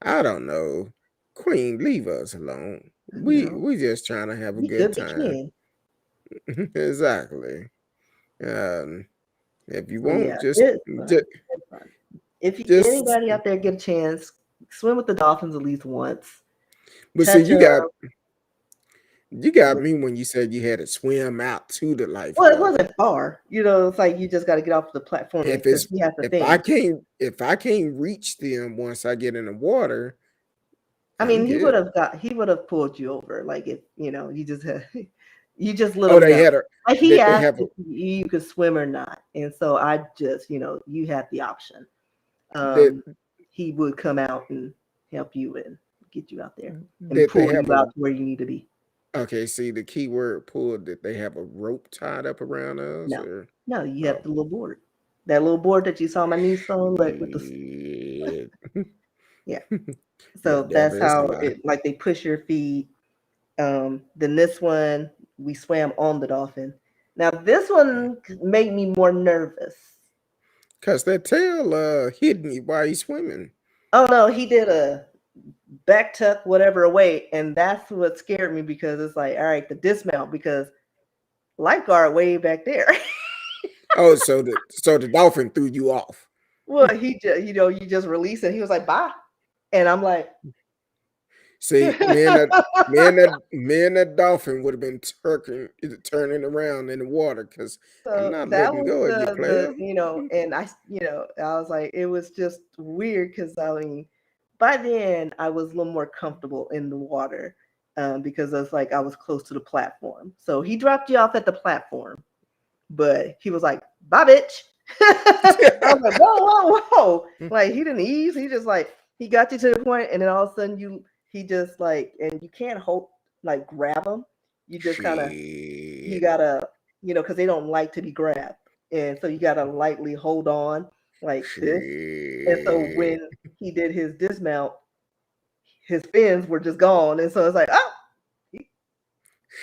I don't know. Queen, leave us alone. We just trying to have a We good could be time. king. Exactly. Um, if you So want, yeah, it's fun. just, It's fun. If just. anybody out there get a chance, swim with the dolphins at least once. But see, Touch them. you got me when you said you had to swim out to the Well, it lifeguard. wasn't far. It's like you just got to get off the platform If because it's he has the thing. if I can't reach them once I get in the water, I I'm mean, good. he would have pulled you over. Like if you just you just let Oh, him they know. had a Like he did they asked have a if you could swim or not, and so I just you had the option. did He would come out and help you and get you out there and did they pull have you a out to where you need to be. okay, see the key word pulled, did they have a rope tied up around us No, or no, you have oh the little board. That little board that you saw my niece on, like with the shit. yeah. The So that's devil is a how lie. it like they push your feet. Then this one we swam on the dolphin. Now this one made me more nervous. Cause that tail hit me while he's swimming. Oh no, he did a back tuck whatever away, and that's what scared me because it's like, all right, the dismount because lifeguard way back there. Oh, so the dolphin threw you off. Well, he just you just release it. He was like, bye, and I'm like, See, me and that dolphin would have been turning around in the water because I'm so not that letting was go of you, the player. and I was like, it was just weird because I mean, by then I was a little more comfortable in the water because I was like I was close to the platform. So he dropped you off at the platform, but he was like, bye, bitch. I was like, whoa, whoa, whoa. Like he didn't ease. He just like he got you to the point, and then all of a sudden he just like and you can't hold like grab him. You just kind of you Shit. gotta because they don't like to be grabbed, and so you gotta lightly hold on like this. And so Shit. when he did his dismount, his fins were just gone, and so it's like, oh.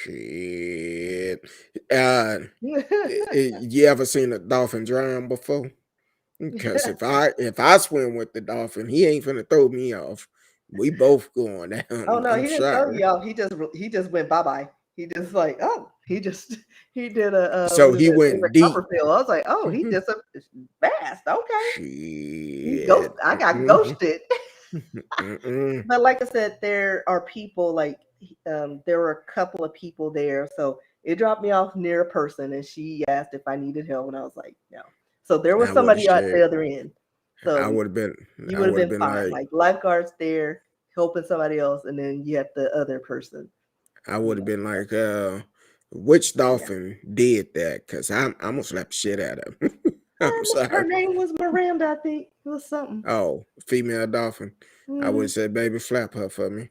Shit. You ever seen a dolphin drown before? Because if I swim with the dolphin, he ain't finna throw me off. We both going Oh down. no, I'm he didn't throw sorry. you off. He just went bye bye. He just like he just he did a So what is he that went David deep. Copperfield. I was like, oh, he just fast. Okay, he ghost. Shit. I got ghosted. Mm-mm. But like I said, there are people like there were a couple of people there, so it dropped me off near a person, and she asked if I needed help, and I was like, no. So there was I would have somebody at said, the other end, I so would have been, you I would have would have been been fine. like, Like lifeguards there, helping somebody else, and then you have the other person. I would have Yeah. been like, which dolphin did that? Because I'm gonna slap the shit out of him. I'm Her sorry. name was Miranda, I think. It was something. Oh, female dolphin. I would Mhm. have said, baby, flap her for me.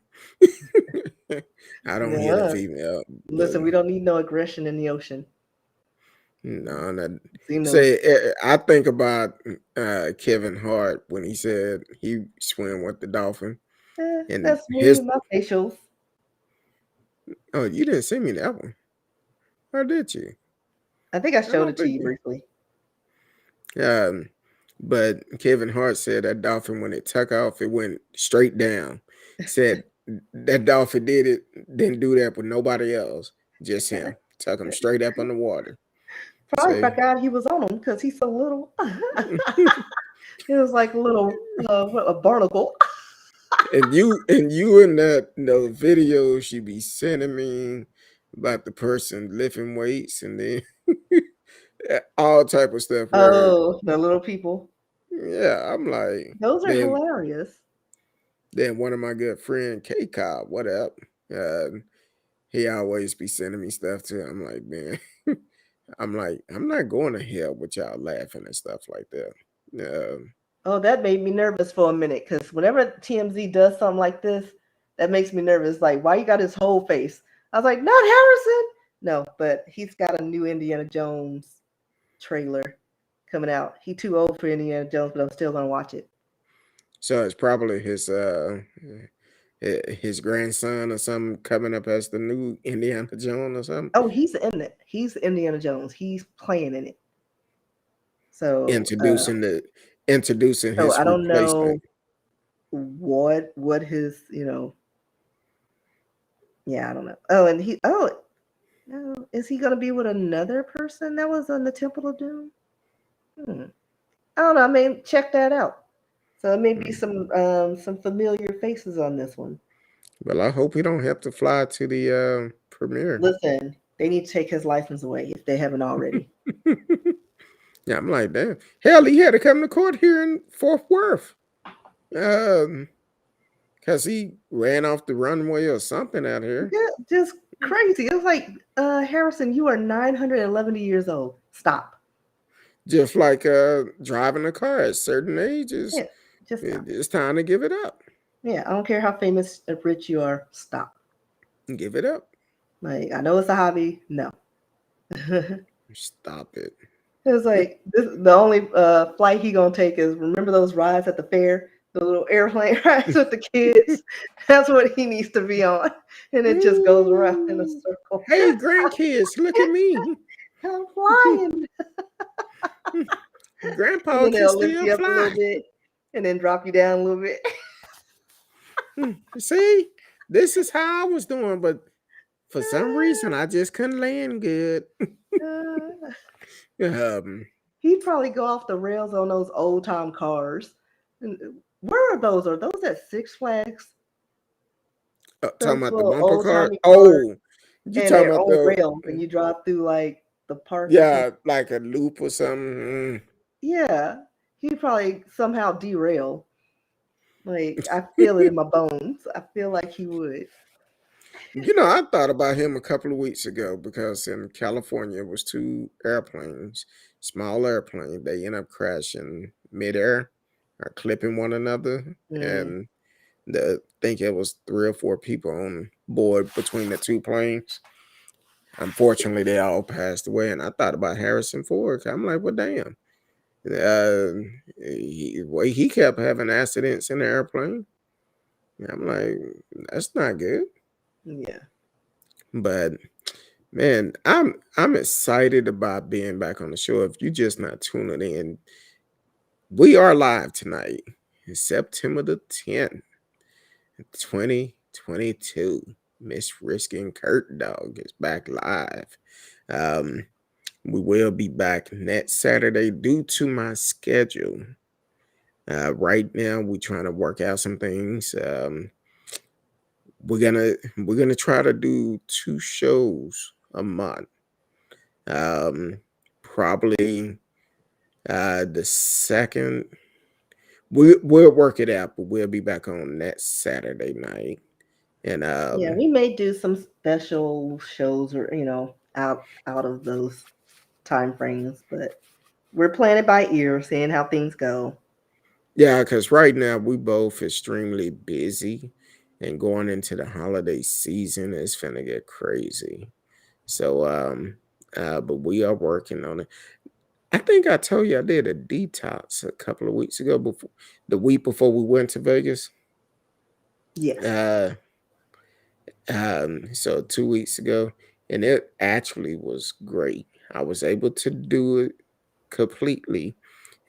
I don't hear the Yeah. female, but Listen, we don't need no aggression in the ocean. no, that Xenos. say I think about Kevin Hart when he said he swam with the dolphin and That's me his with my facials. oh, you didn't send me that one. Or did you? I think I I showed don't it to think you briefly. um but Kevin Hart said that dolphin when it took off, it went straight down. Said that dolphin didn't do that with nobody else, just him. Took him straight up on the water. Probably Say forgot he was on him because he's so little. He was like a little what, a barnacle. and you in that those videos you be sending me about the person lifting weights and then all type of stuff where Oh, the little people. yeah, I'm like Those are then hilarious. one of my good friend K Cobb, what up? He always be sending me stuff too. I'm like, man, I'm like, I'm not going to hell with y'all laughing and stuff like that. Oh, that made me nervous for a minute because whenever TMZ does something like this, that makes me nervous. Like, why you got his whole face? I was like, not Harrison. No, but he's got a new Indiana Jones trailer coming out. He too old for Indiana Jones, but I'm still gonna watch it. So it's probably his grandson or something coming up as the new Indiana Jones or something. Oh, he's in it. He's Indiana Jones. He's playing in it. So, Introducing so his I don't know replacement. what his yeah, I don't know. Oh, and he no, is he gonna be with another person that was on the Temple of Doom? Hmm. I don't know. I mean, check that out. So it may be some familiar faces on this one. Well, I hope he don't have to fly to the premiere. Listen, they need to take his license away if they haven't already. Yeah, I'm like, damn. Hell, he had to come to court here in Fort Worth. Cause he ran off the runway or something out here. Yeah, just crazy. It was like, Harrison, you are 911 years old. Stop. Just like driving a car at certain ages. Yeah, just stop. It's time to give it up. Yeah, I don't care how famous or rich you are. Stop. Give it up. Like, I know it's a hobby. No. It Stop it. was like the only flight he gonna take is remember those rides at the fair, the little airplane rides with the kids. That's what he needs to be on, and it just goes around in a circle. Hey, grandkids, look at me. I'm flying, Grandpa and then can they'll lift still you up a little fly. bit, and then drop you down a little bit. See, this is how I was doing, but for some reason I just couldn't land good. um, He'd probably go off the rails on those old time cars. And where are those? Are those at Six Flags? talking Those about the little bumper old car. timey cars, Oh, you and talking they're about on the rails, and you drive through like the park or something. yeah, like a loop or something. Yeah, he'd probably somehow derail. Like I feel it in my bones. I feel like he would. You know, I thought about him a couple of weeks ago because in California it was two airplanes, small airplanes. They end up crashing midair or clipping one another, Mm. and think it was 3 or 4 people on board between the two planes. Unfortunately, they all passed away, and I thought about Harrison Ford. I'm like, well, damn. He kept having accidents in the airplane. I'm like, that's not good. Yeah. But man, I'm excited about being back on the show. If you're just not tuning in, we are live tonight. It's September the 10th, 2022. Miss Riskin Kurt Dog is back live. Um, we will be back next Saturday due to my schedule. Right now, we're trying to work out some things. We're gonna try to do 2 shows a month. Probably the second. we'll work it out, but we'll be back on that Saturday night. And Yeah, we may do some special shows or out of those time frames, but we're playing it by ear, seeing how things go. yeah, because right now we both extremely busy, and going into the holiday season is finna get crazy. So but we are working on it. I think I told you I did a detox a couple of weeks ago, before the week before we went to Vegas. Yes. Uh so 2 weeks ago, and it actually was great. I was able to do it completely.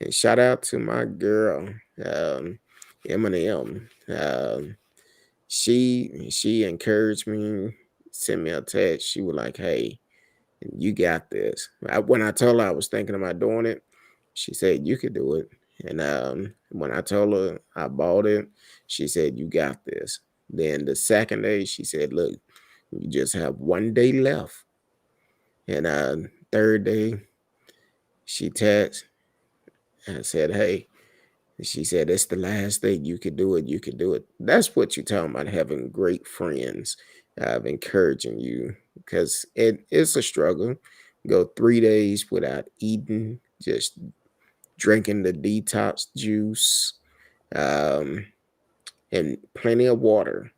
And shout out to my girl, Eminem. She encouraged me, sent me a text. She was like, "Hey, you got this." When I told her I was thinking about doing it, she said you could do it. And when I told her I bought it, she said you got this. Then the second day, she said, "Look, you just have 1 day left." And third day, she texted and said, "Hey," she said, "It's the last day. You could do it. You could do it." That's what you're talking about, having great friends, encouraging you, because it is a struggle. Go 3 days without eating, just drinking the detox juice, um, and plenty of water.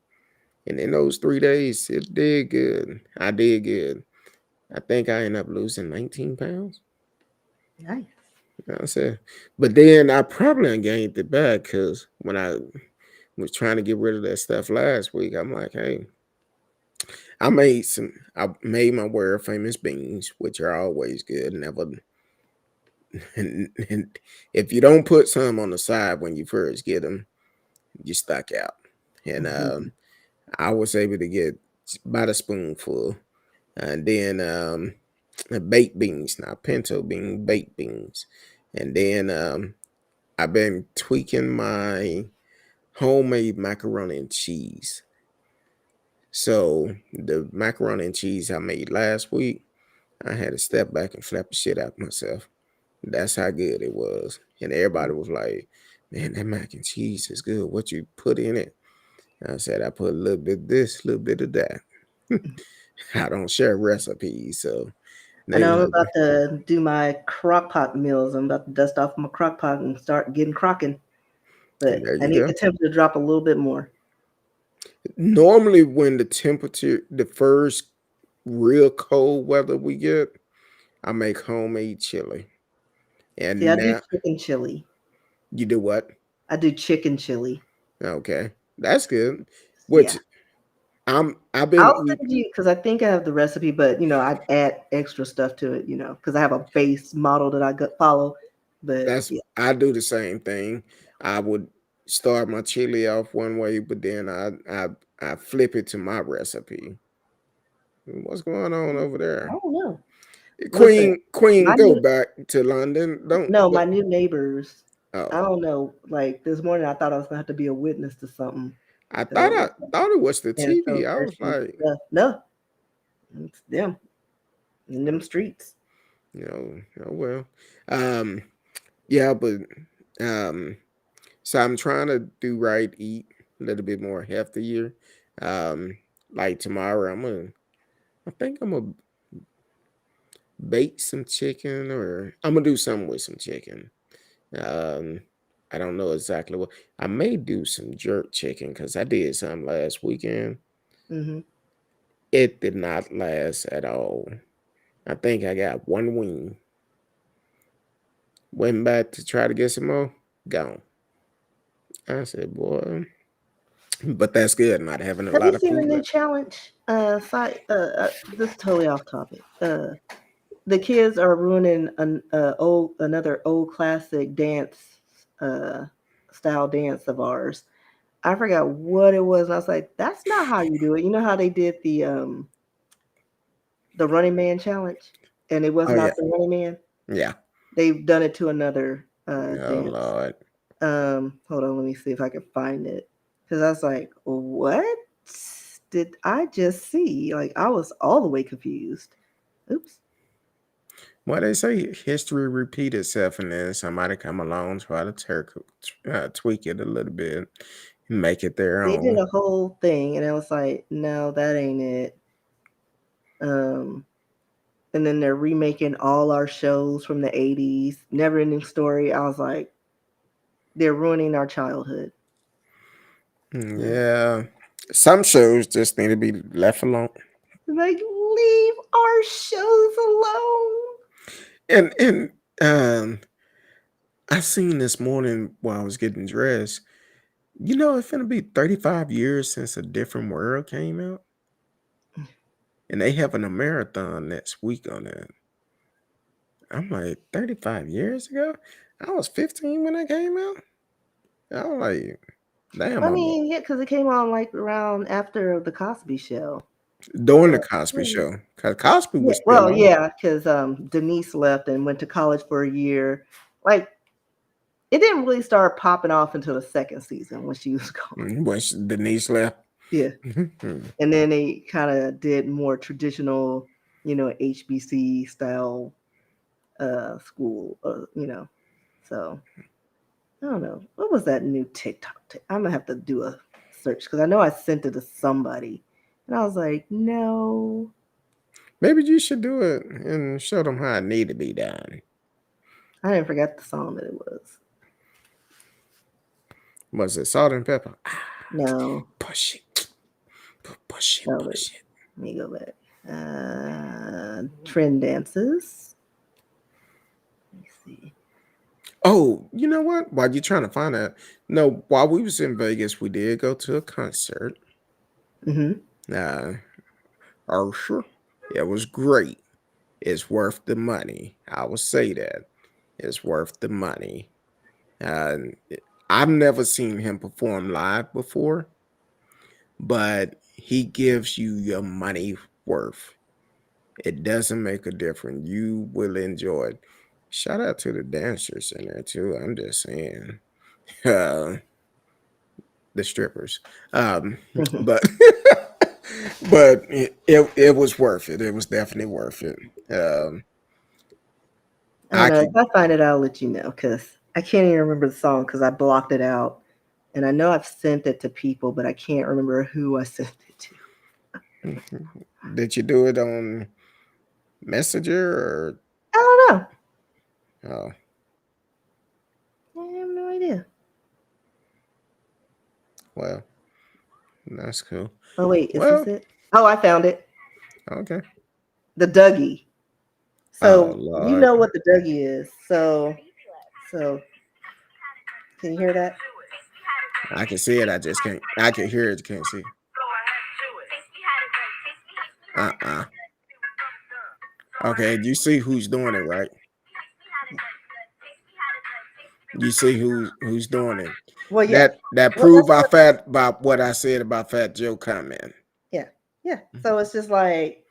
And in those 3 days, it did good. I did good. I think I ended up losing 19 pounds. Nice. I said, but then I probably gained it back, because when I was trying to get rid of that stuff last week, I'm like, hey, I made my world famous beans, which are always good. Never, and if you don't put some on the side when you first get them, you stuck out. And Mhm. I was able to get about a spoonful, and then baked beans, not pinto bean, baked beans, and then I've been tweaking my homemade macaroni and cheese. So the macaroni and cheese I made last week, I had to step back and flap the shit out myself. That's how good it was. And everybody was like, "Man, that mac and cheese is good. What you put in it?" I said, "I put a little bit of this, a little bit of that." I don't share recipes, so I they know I'm like, about to do my crock pot meals. I'm about to dust off my crock pot and start getting crocking, but there I you need go. the temperature to drop a little bit more. Normally, when the first real cold weather we get, I make homemade chili. See, I And do now chicken chili. you do what? I do chicken chili. Okay, that's good. Yeah. Which I've been I'll eating. send you because I think I have the recipe, but I add extra stuff to it, because I have a base model that follow. But That's yeah, I do the same thing. I would start my chili off one way, but then I flip it to my recipe. What's going on over I there? don't know. Listen, Queen, my go new back to London. Don't. no, my new neighbors. Oh, I don't know. Like this morning, I thought I was gonna have to be a witness to something because I I was thought it was the and so TV. I was thirsty. like, Yeah, no, it's them in them streets. oh well. Um, yeah, but um, so I'm trying to do right, eat a little bit more healthier. Um, like tomorrow, I think I'm gonna bake some chicken, or I'm gonna do something with some chicken. Um, I don't know exactly what. I may do some jerk chicken because I did some last weekend. Hmm. It did not last at all. I think I got one wing. Went back to try to get some more. Gone. I said, boy, but that's good. Not having a Have you lot of seen the food new left. challenge? This is totally off topic. The kids are ruining another old classic dance, uh, style dance of ours. I forgot what it was. And I was like, that's not how you do it. You know how they did the Running Man challenge, and it was Oh yeah, not the Running Man. yeah. They've done it to another Oh dance. Lord. Hold on, let me see if I can find it. Because I was like, what did I just see? Like I was all the way confused. Oops. Well, they say history repeat itself, and then somebody come along try to tweak it a little bit, make it their They did own. a whole thing, and I was like, no, that ain't it. And then they're remaking all our shows from the 80s, Never Ending Story. I was like, they're ruining our childhood. Yeah, some shows just need to be left alone. Like, leave our shows alone. And um, I seen this morning while I was getting dressed. You know, it's gonna be 35 years since A Different World came out, and they having a marathon next week on it. I'm like, 35 years ago? I was 15 when that came out. I was like, damn, I mean, yeah, because it came on like around after the Cosby Show. during the But, Cosby yeah. Show, because Cosby Yeah, was still well, on. yeah, because Denise left and went to college for a year. Like, it didn't really start popping off until the second season when she was gone. When Denise left. Yeah. And then they kind of did more traditional, HBC style school, So I don't know. What was that new TikTok? I'm gonna have to do a search because I know I sent it to somebody, and I was like, no. Maybe you should do it and show them how it need to be done. I didn't forget the song that it was. Was it Salt and Pepper? No. Push it. Push it. No, Push it. Let me go back. Trend dances. Let me see. Oh, you know what? While you're trying to find that, no, while we was in Vegas, we did go to a concert. Usher. It was great. It's worth the money. I will say that. It's worth the money. I've never seen him perform live before, but he gives you your money worth. It doesn't make a difference. You will enjoy it. Shout out to the dancers in there too. I'm just saying, the strippers. But but it was worth it. It was definitely worth it. I don't know. If I find it, I'll let you know because I can't even remember the song because I blocked it out. And I know I've sent it to people, but I can't remember who I sent it to. Did you do it on Messenger or? I don't know. Oh, I have no idea. well, that's cool. Oh wait, is Well, this it? Oh, I found it. okay. The Dougie. Oh So you Lord, know what the Dougie is. So can you hear that? I can see it. I just can't. I can hear it. Can't see. Okay, you see who's doing it, right? You see who's doing it. Well, yeah. That Well, prove about what I said about Fat Joe comment. yeah. So it's just like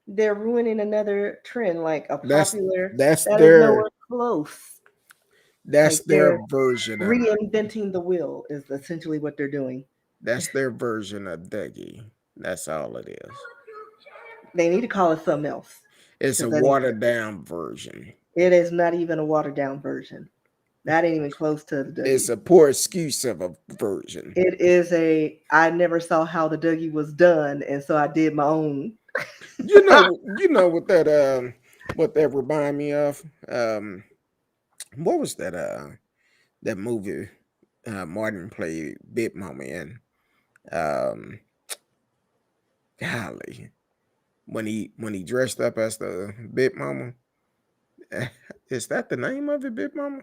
they're ruining another trend, like a popular That's that is their nowhere close. that's Like their they're version of reinventing the wheel is essentially what they're doing. that's their version of Dougie. That's all it is. They need to call it something else. It's a 'Cause that ain't watered down version. It is not even a watered down version. That ain't even close to the Dougie. It's a poor excuse of a version. It is I never saw how the Dougie was done, and so I did my own. You know what that remind me of? What was that movie Martin played Big Mama in? Golly. When he dressed up as the Big Mama. Is that the name of it, Big Mama?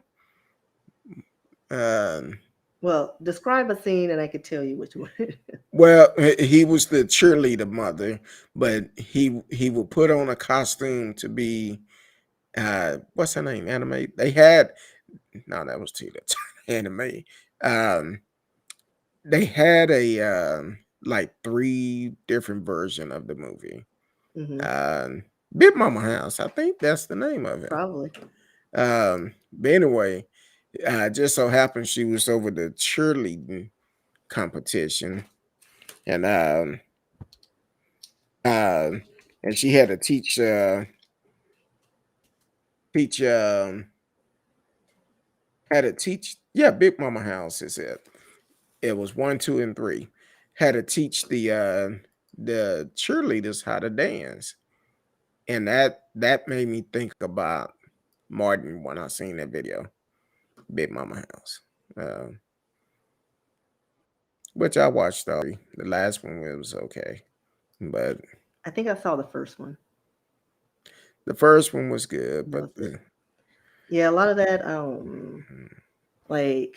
Well, describe a scene, and I could tell you which one. Well, he was the cheerleader mother, but he would put on a costume to be what's her name? Anime. They had no, that was Tina Anime. They had a like 3 different version of the movie. Big Mama House, I think that's the name of it. Probably. But anyway, just so happened she was over the cheerleading competition, and she had to teach teach had to teach. Yeah, Big Mama House is it. It was 1, 2, and 3. Had to teach the cheerleaders how to dance, and that made me think about Martin when I seen that video, Big Mama House. Uh, which I watched all three. The last one was okay, but I think I saw the first one. the first one was good. That But was it. Yeah, a lot of that. Like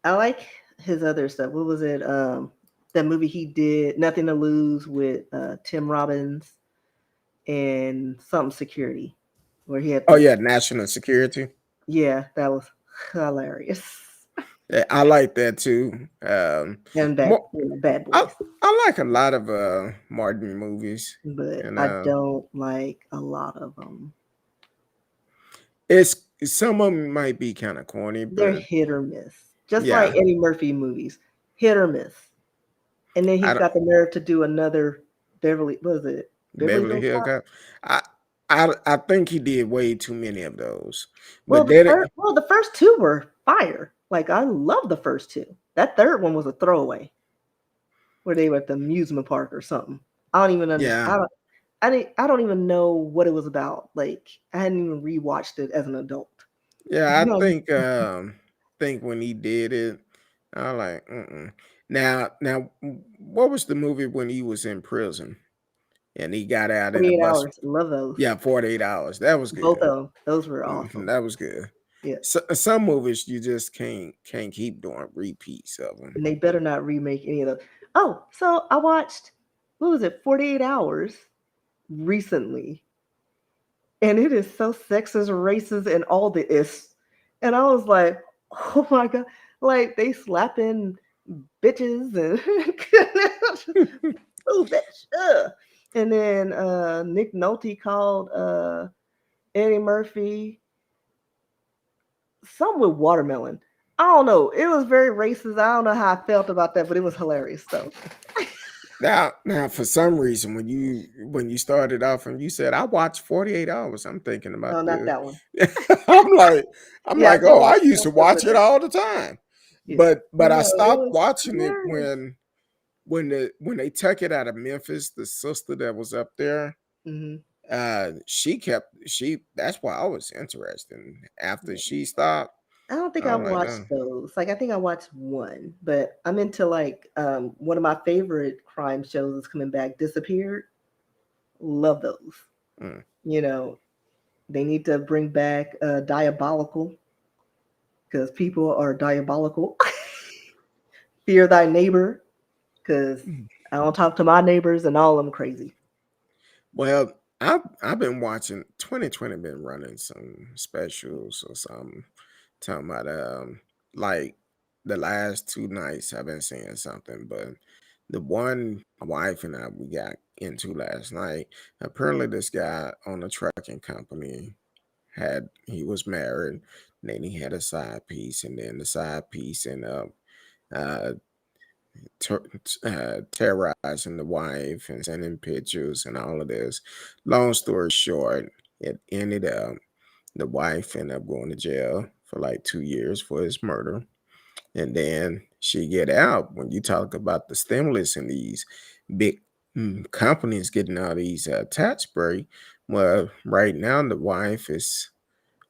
I like his other stuff. What was it? That movie he did, Nothing to Lose, with Tim Robbins and something security, where he had oh the yeah, national security. yeah, that was hilarious. Yeah, I like that too. And Mo- Bad I, Boys, I like a lot of Martin movies, but and I don't like a lot of them. it's some of them might be kind of corny, They're but hit or miss, just like yeah, Eddie Murphy movies, hit or miss. And then I he's don't. got the nerve to do another Beverly. What was it? Beverly Beverly Hills Hills Cop? Cop. I I think he did way too many of those, but then Well, the first two were fire. Like I love the first two. That third one was a throwaway, where they were at the amusement park or something. I don't even understand. yeah, I don't even know what it was about. Like I hadn't even rewatched it as an adult. yeah, I No. think when he did it, I like. Mm-mm. Now, what was the movie when he was in prison and he got out in the 48 bus? hours. Love those. Yeah, 48 hours. That was Both good. of them. Those were awesome. That was good. Yeah. So, some movies you just can't keep doing repeats of them. And they better not remake any of those. Oh, so I watched, what was it, 48 Hours recently. And it is so sexist, racist, and all the is. And I was like, oh my God. Like they slapping bitches and oh bitch. Ugh. And then Nick Nolte called Eddie Murphy some with watermelon. I don't know. It was very racist. I don't know how I felt about that, but it was hilarious though. Now, for some reason, when you started off and you said I watched 48 Hours, I'm thinking No, about not the. that one. I'm like, Yeah, I did oh, I watch used some to stuff watch with it it. all the time, Yeah. but I No, it stopped was watching it hilarious. when they took it out of Memphis. The sister that was up there, Hmm. she. That's why I was interested. After Yeah. she stopped, I don't think I I was like, watched those. Like I think I watched one, but I'm into like one of my favorite crime shows is coming back, Disappeared. Love those. mm. You know, they need to bring back Diabolical because people are diabolical. Fear thy neighbor because Mm. I don't talk to my neighbors and all of them crazy. Well, I've been watching 2020 been running some specials or something talking about like the last 2 nights I've been seeing something, but the one my wife and I we got into last night, apparently this guy on a trucking company he was married, and then he had a side piece, and then the side piece ended up uh terrorizing the wife and sending pictures and all of this. Long story short, it ended up the wife ended up going to jail for like 2 years for his murder, and then she get out. When you talk about the stimulus and these big companies getting all these tax break, well, right now the wife is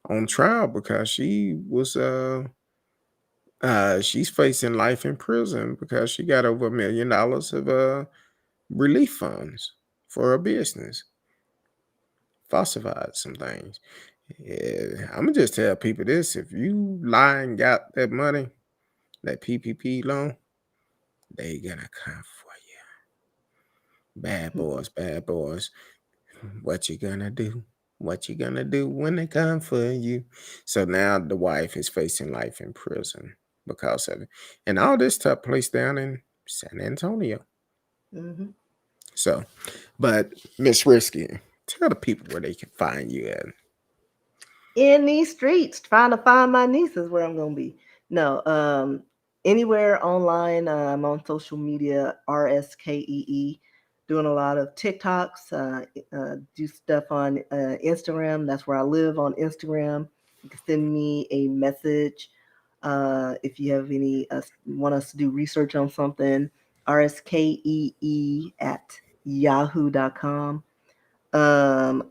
on trial because she's facing life in prison because she got over $1 million of relief funds for her business, falsified some things. Yeah, I'm gonna just tell people this: if you lie and got that money, that PPP loan, they gonna come for you. Bad boys, bad boys. What you gonna do? What you gonna do when they come for you? So now the wife is facing life in prison because of it, and all this took place down in San Antonio. Hmm. So, but Miss Risky, tell the people where they can find you at. In these streets, trying to find my niece is where I'm gonna be. No, anywhere online. I'm on social media, RSKEE. doing a lot of TikToks, do stuff on Instagram. That's where I live, on Instagram. You can send me a message if you have any, want us to do research on something. rskee@yahoo.com.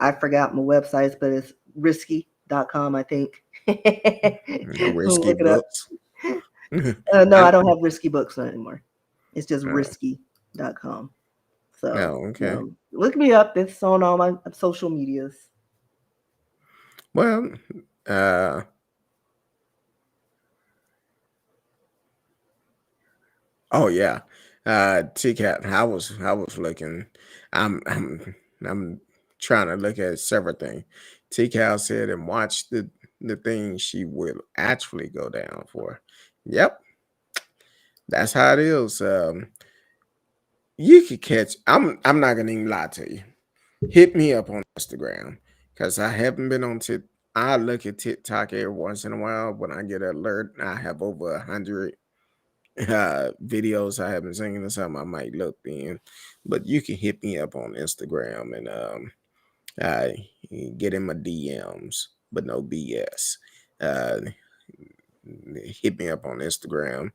I forgot my websites, but it's risky.com, I think. The risky Look it up. books. No, I I, don't have risky books anymore. It's just oh, risky.com. So okay. look me up. It's on all my social medias. Well, uh, oh yeah. TCAT. I was looking. I'm trying to look at several things. TCAT said and watch the thing she will actually go down for. Yep, that's how it is. You could catch. I'm not gonna even lie to you. Hit me up on Instagram because I haven't been on Tik. I look at TikTok every once in a while. When I get an alert, I have over 100 videos I haven't seen or something. I might look in, but you can hit me up on Instagram and I get in my DMs, but no BS. Uh, Hit me up on Instagram.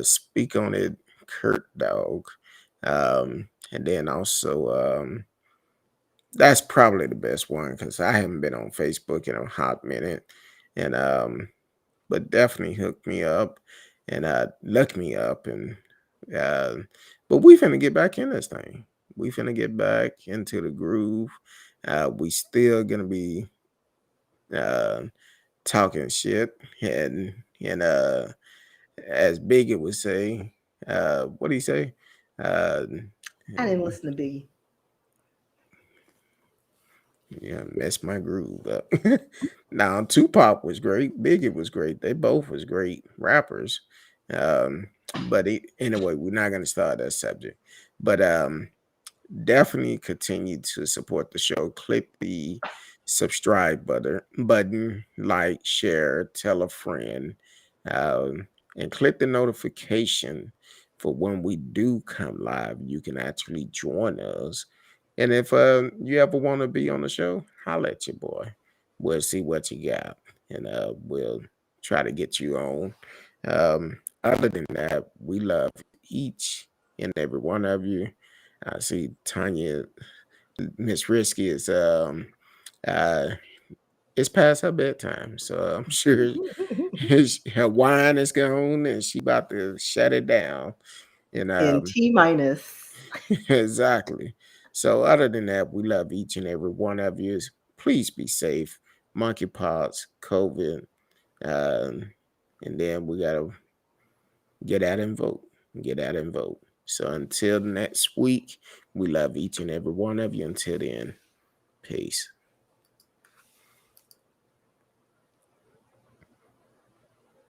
Speak on it, Kurt Dog. And then also that's probably the best one because I haven't been on Facebook in a hot minute. And but definitely hook me up and look me up and uh but we finna get back in this thing. We finna get back into the groove. We still gonna be uh talking shit and as Biggie would say, what do you say? Uh I didn't listen to Biggie. Yeah, messed my groove up. Now Tupac was great, Biggie was great. They both was great rappers. Um, anyway, we're not gonna start that subject. But definitely continue to support the show. Click the subscribe button, like, share, tell a friend, and click the notification for when we do come live. You can actually join us. And if you ever want to be on the show, holla at your boy. We'll see what you got, and we'll try to get you on. Other than that, we love each and every one of you. I see Tanya, Miss Risky is uh it's past her bedtime, so I'm sure her wine is gone and she about to shut it down. And In T minus. exactly. So other than that, we love each and every one of you. Please be safe. Monkeypox, COVID, um, and then we gotta get out and vote. Get out and vote. So until next week, we love each and every one of you. Until then, peace.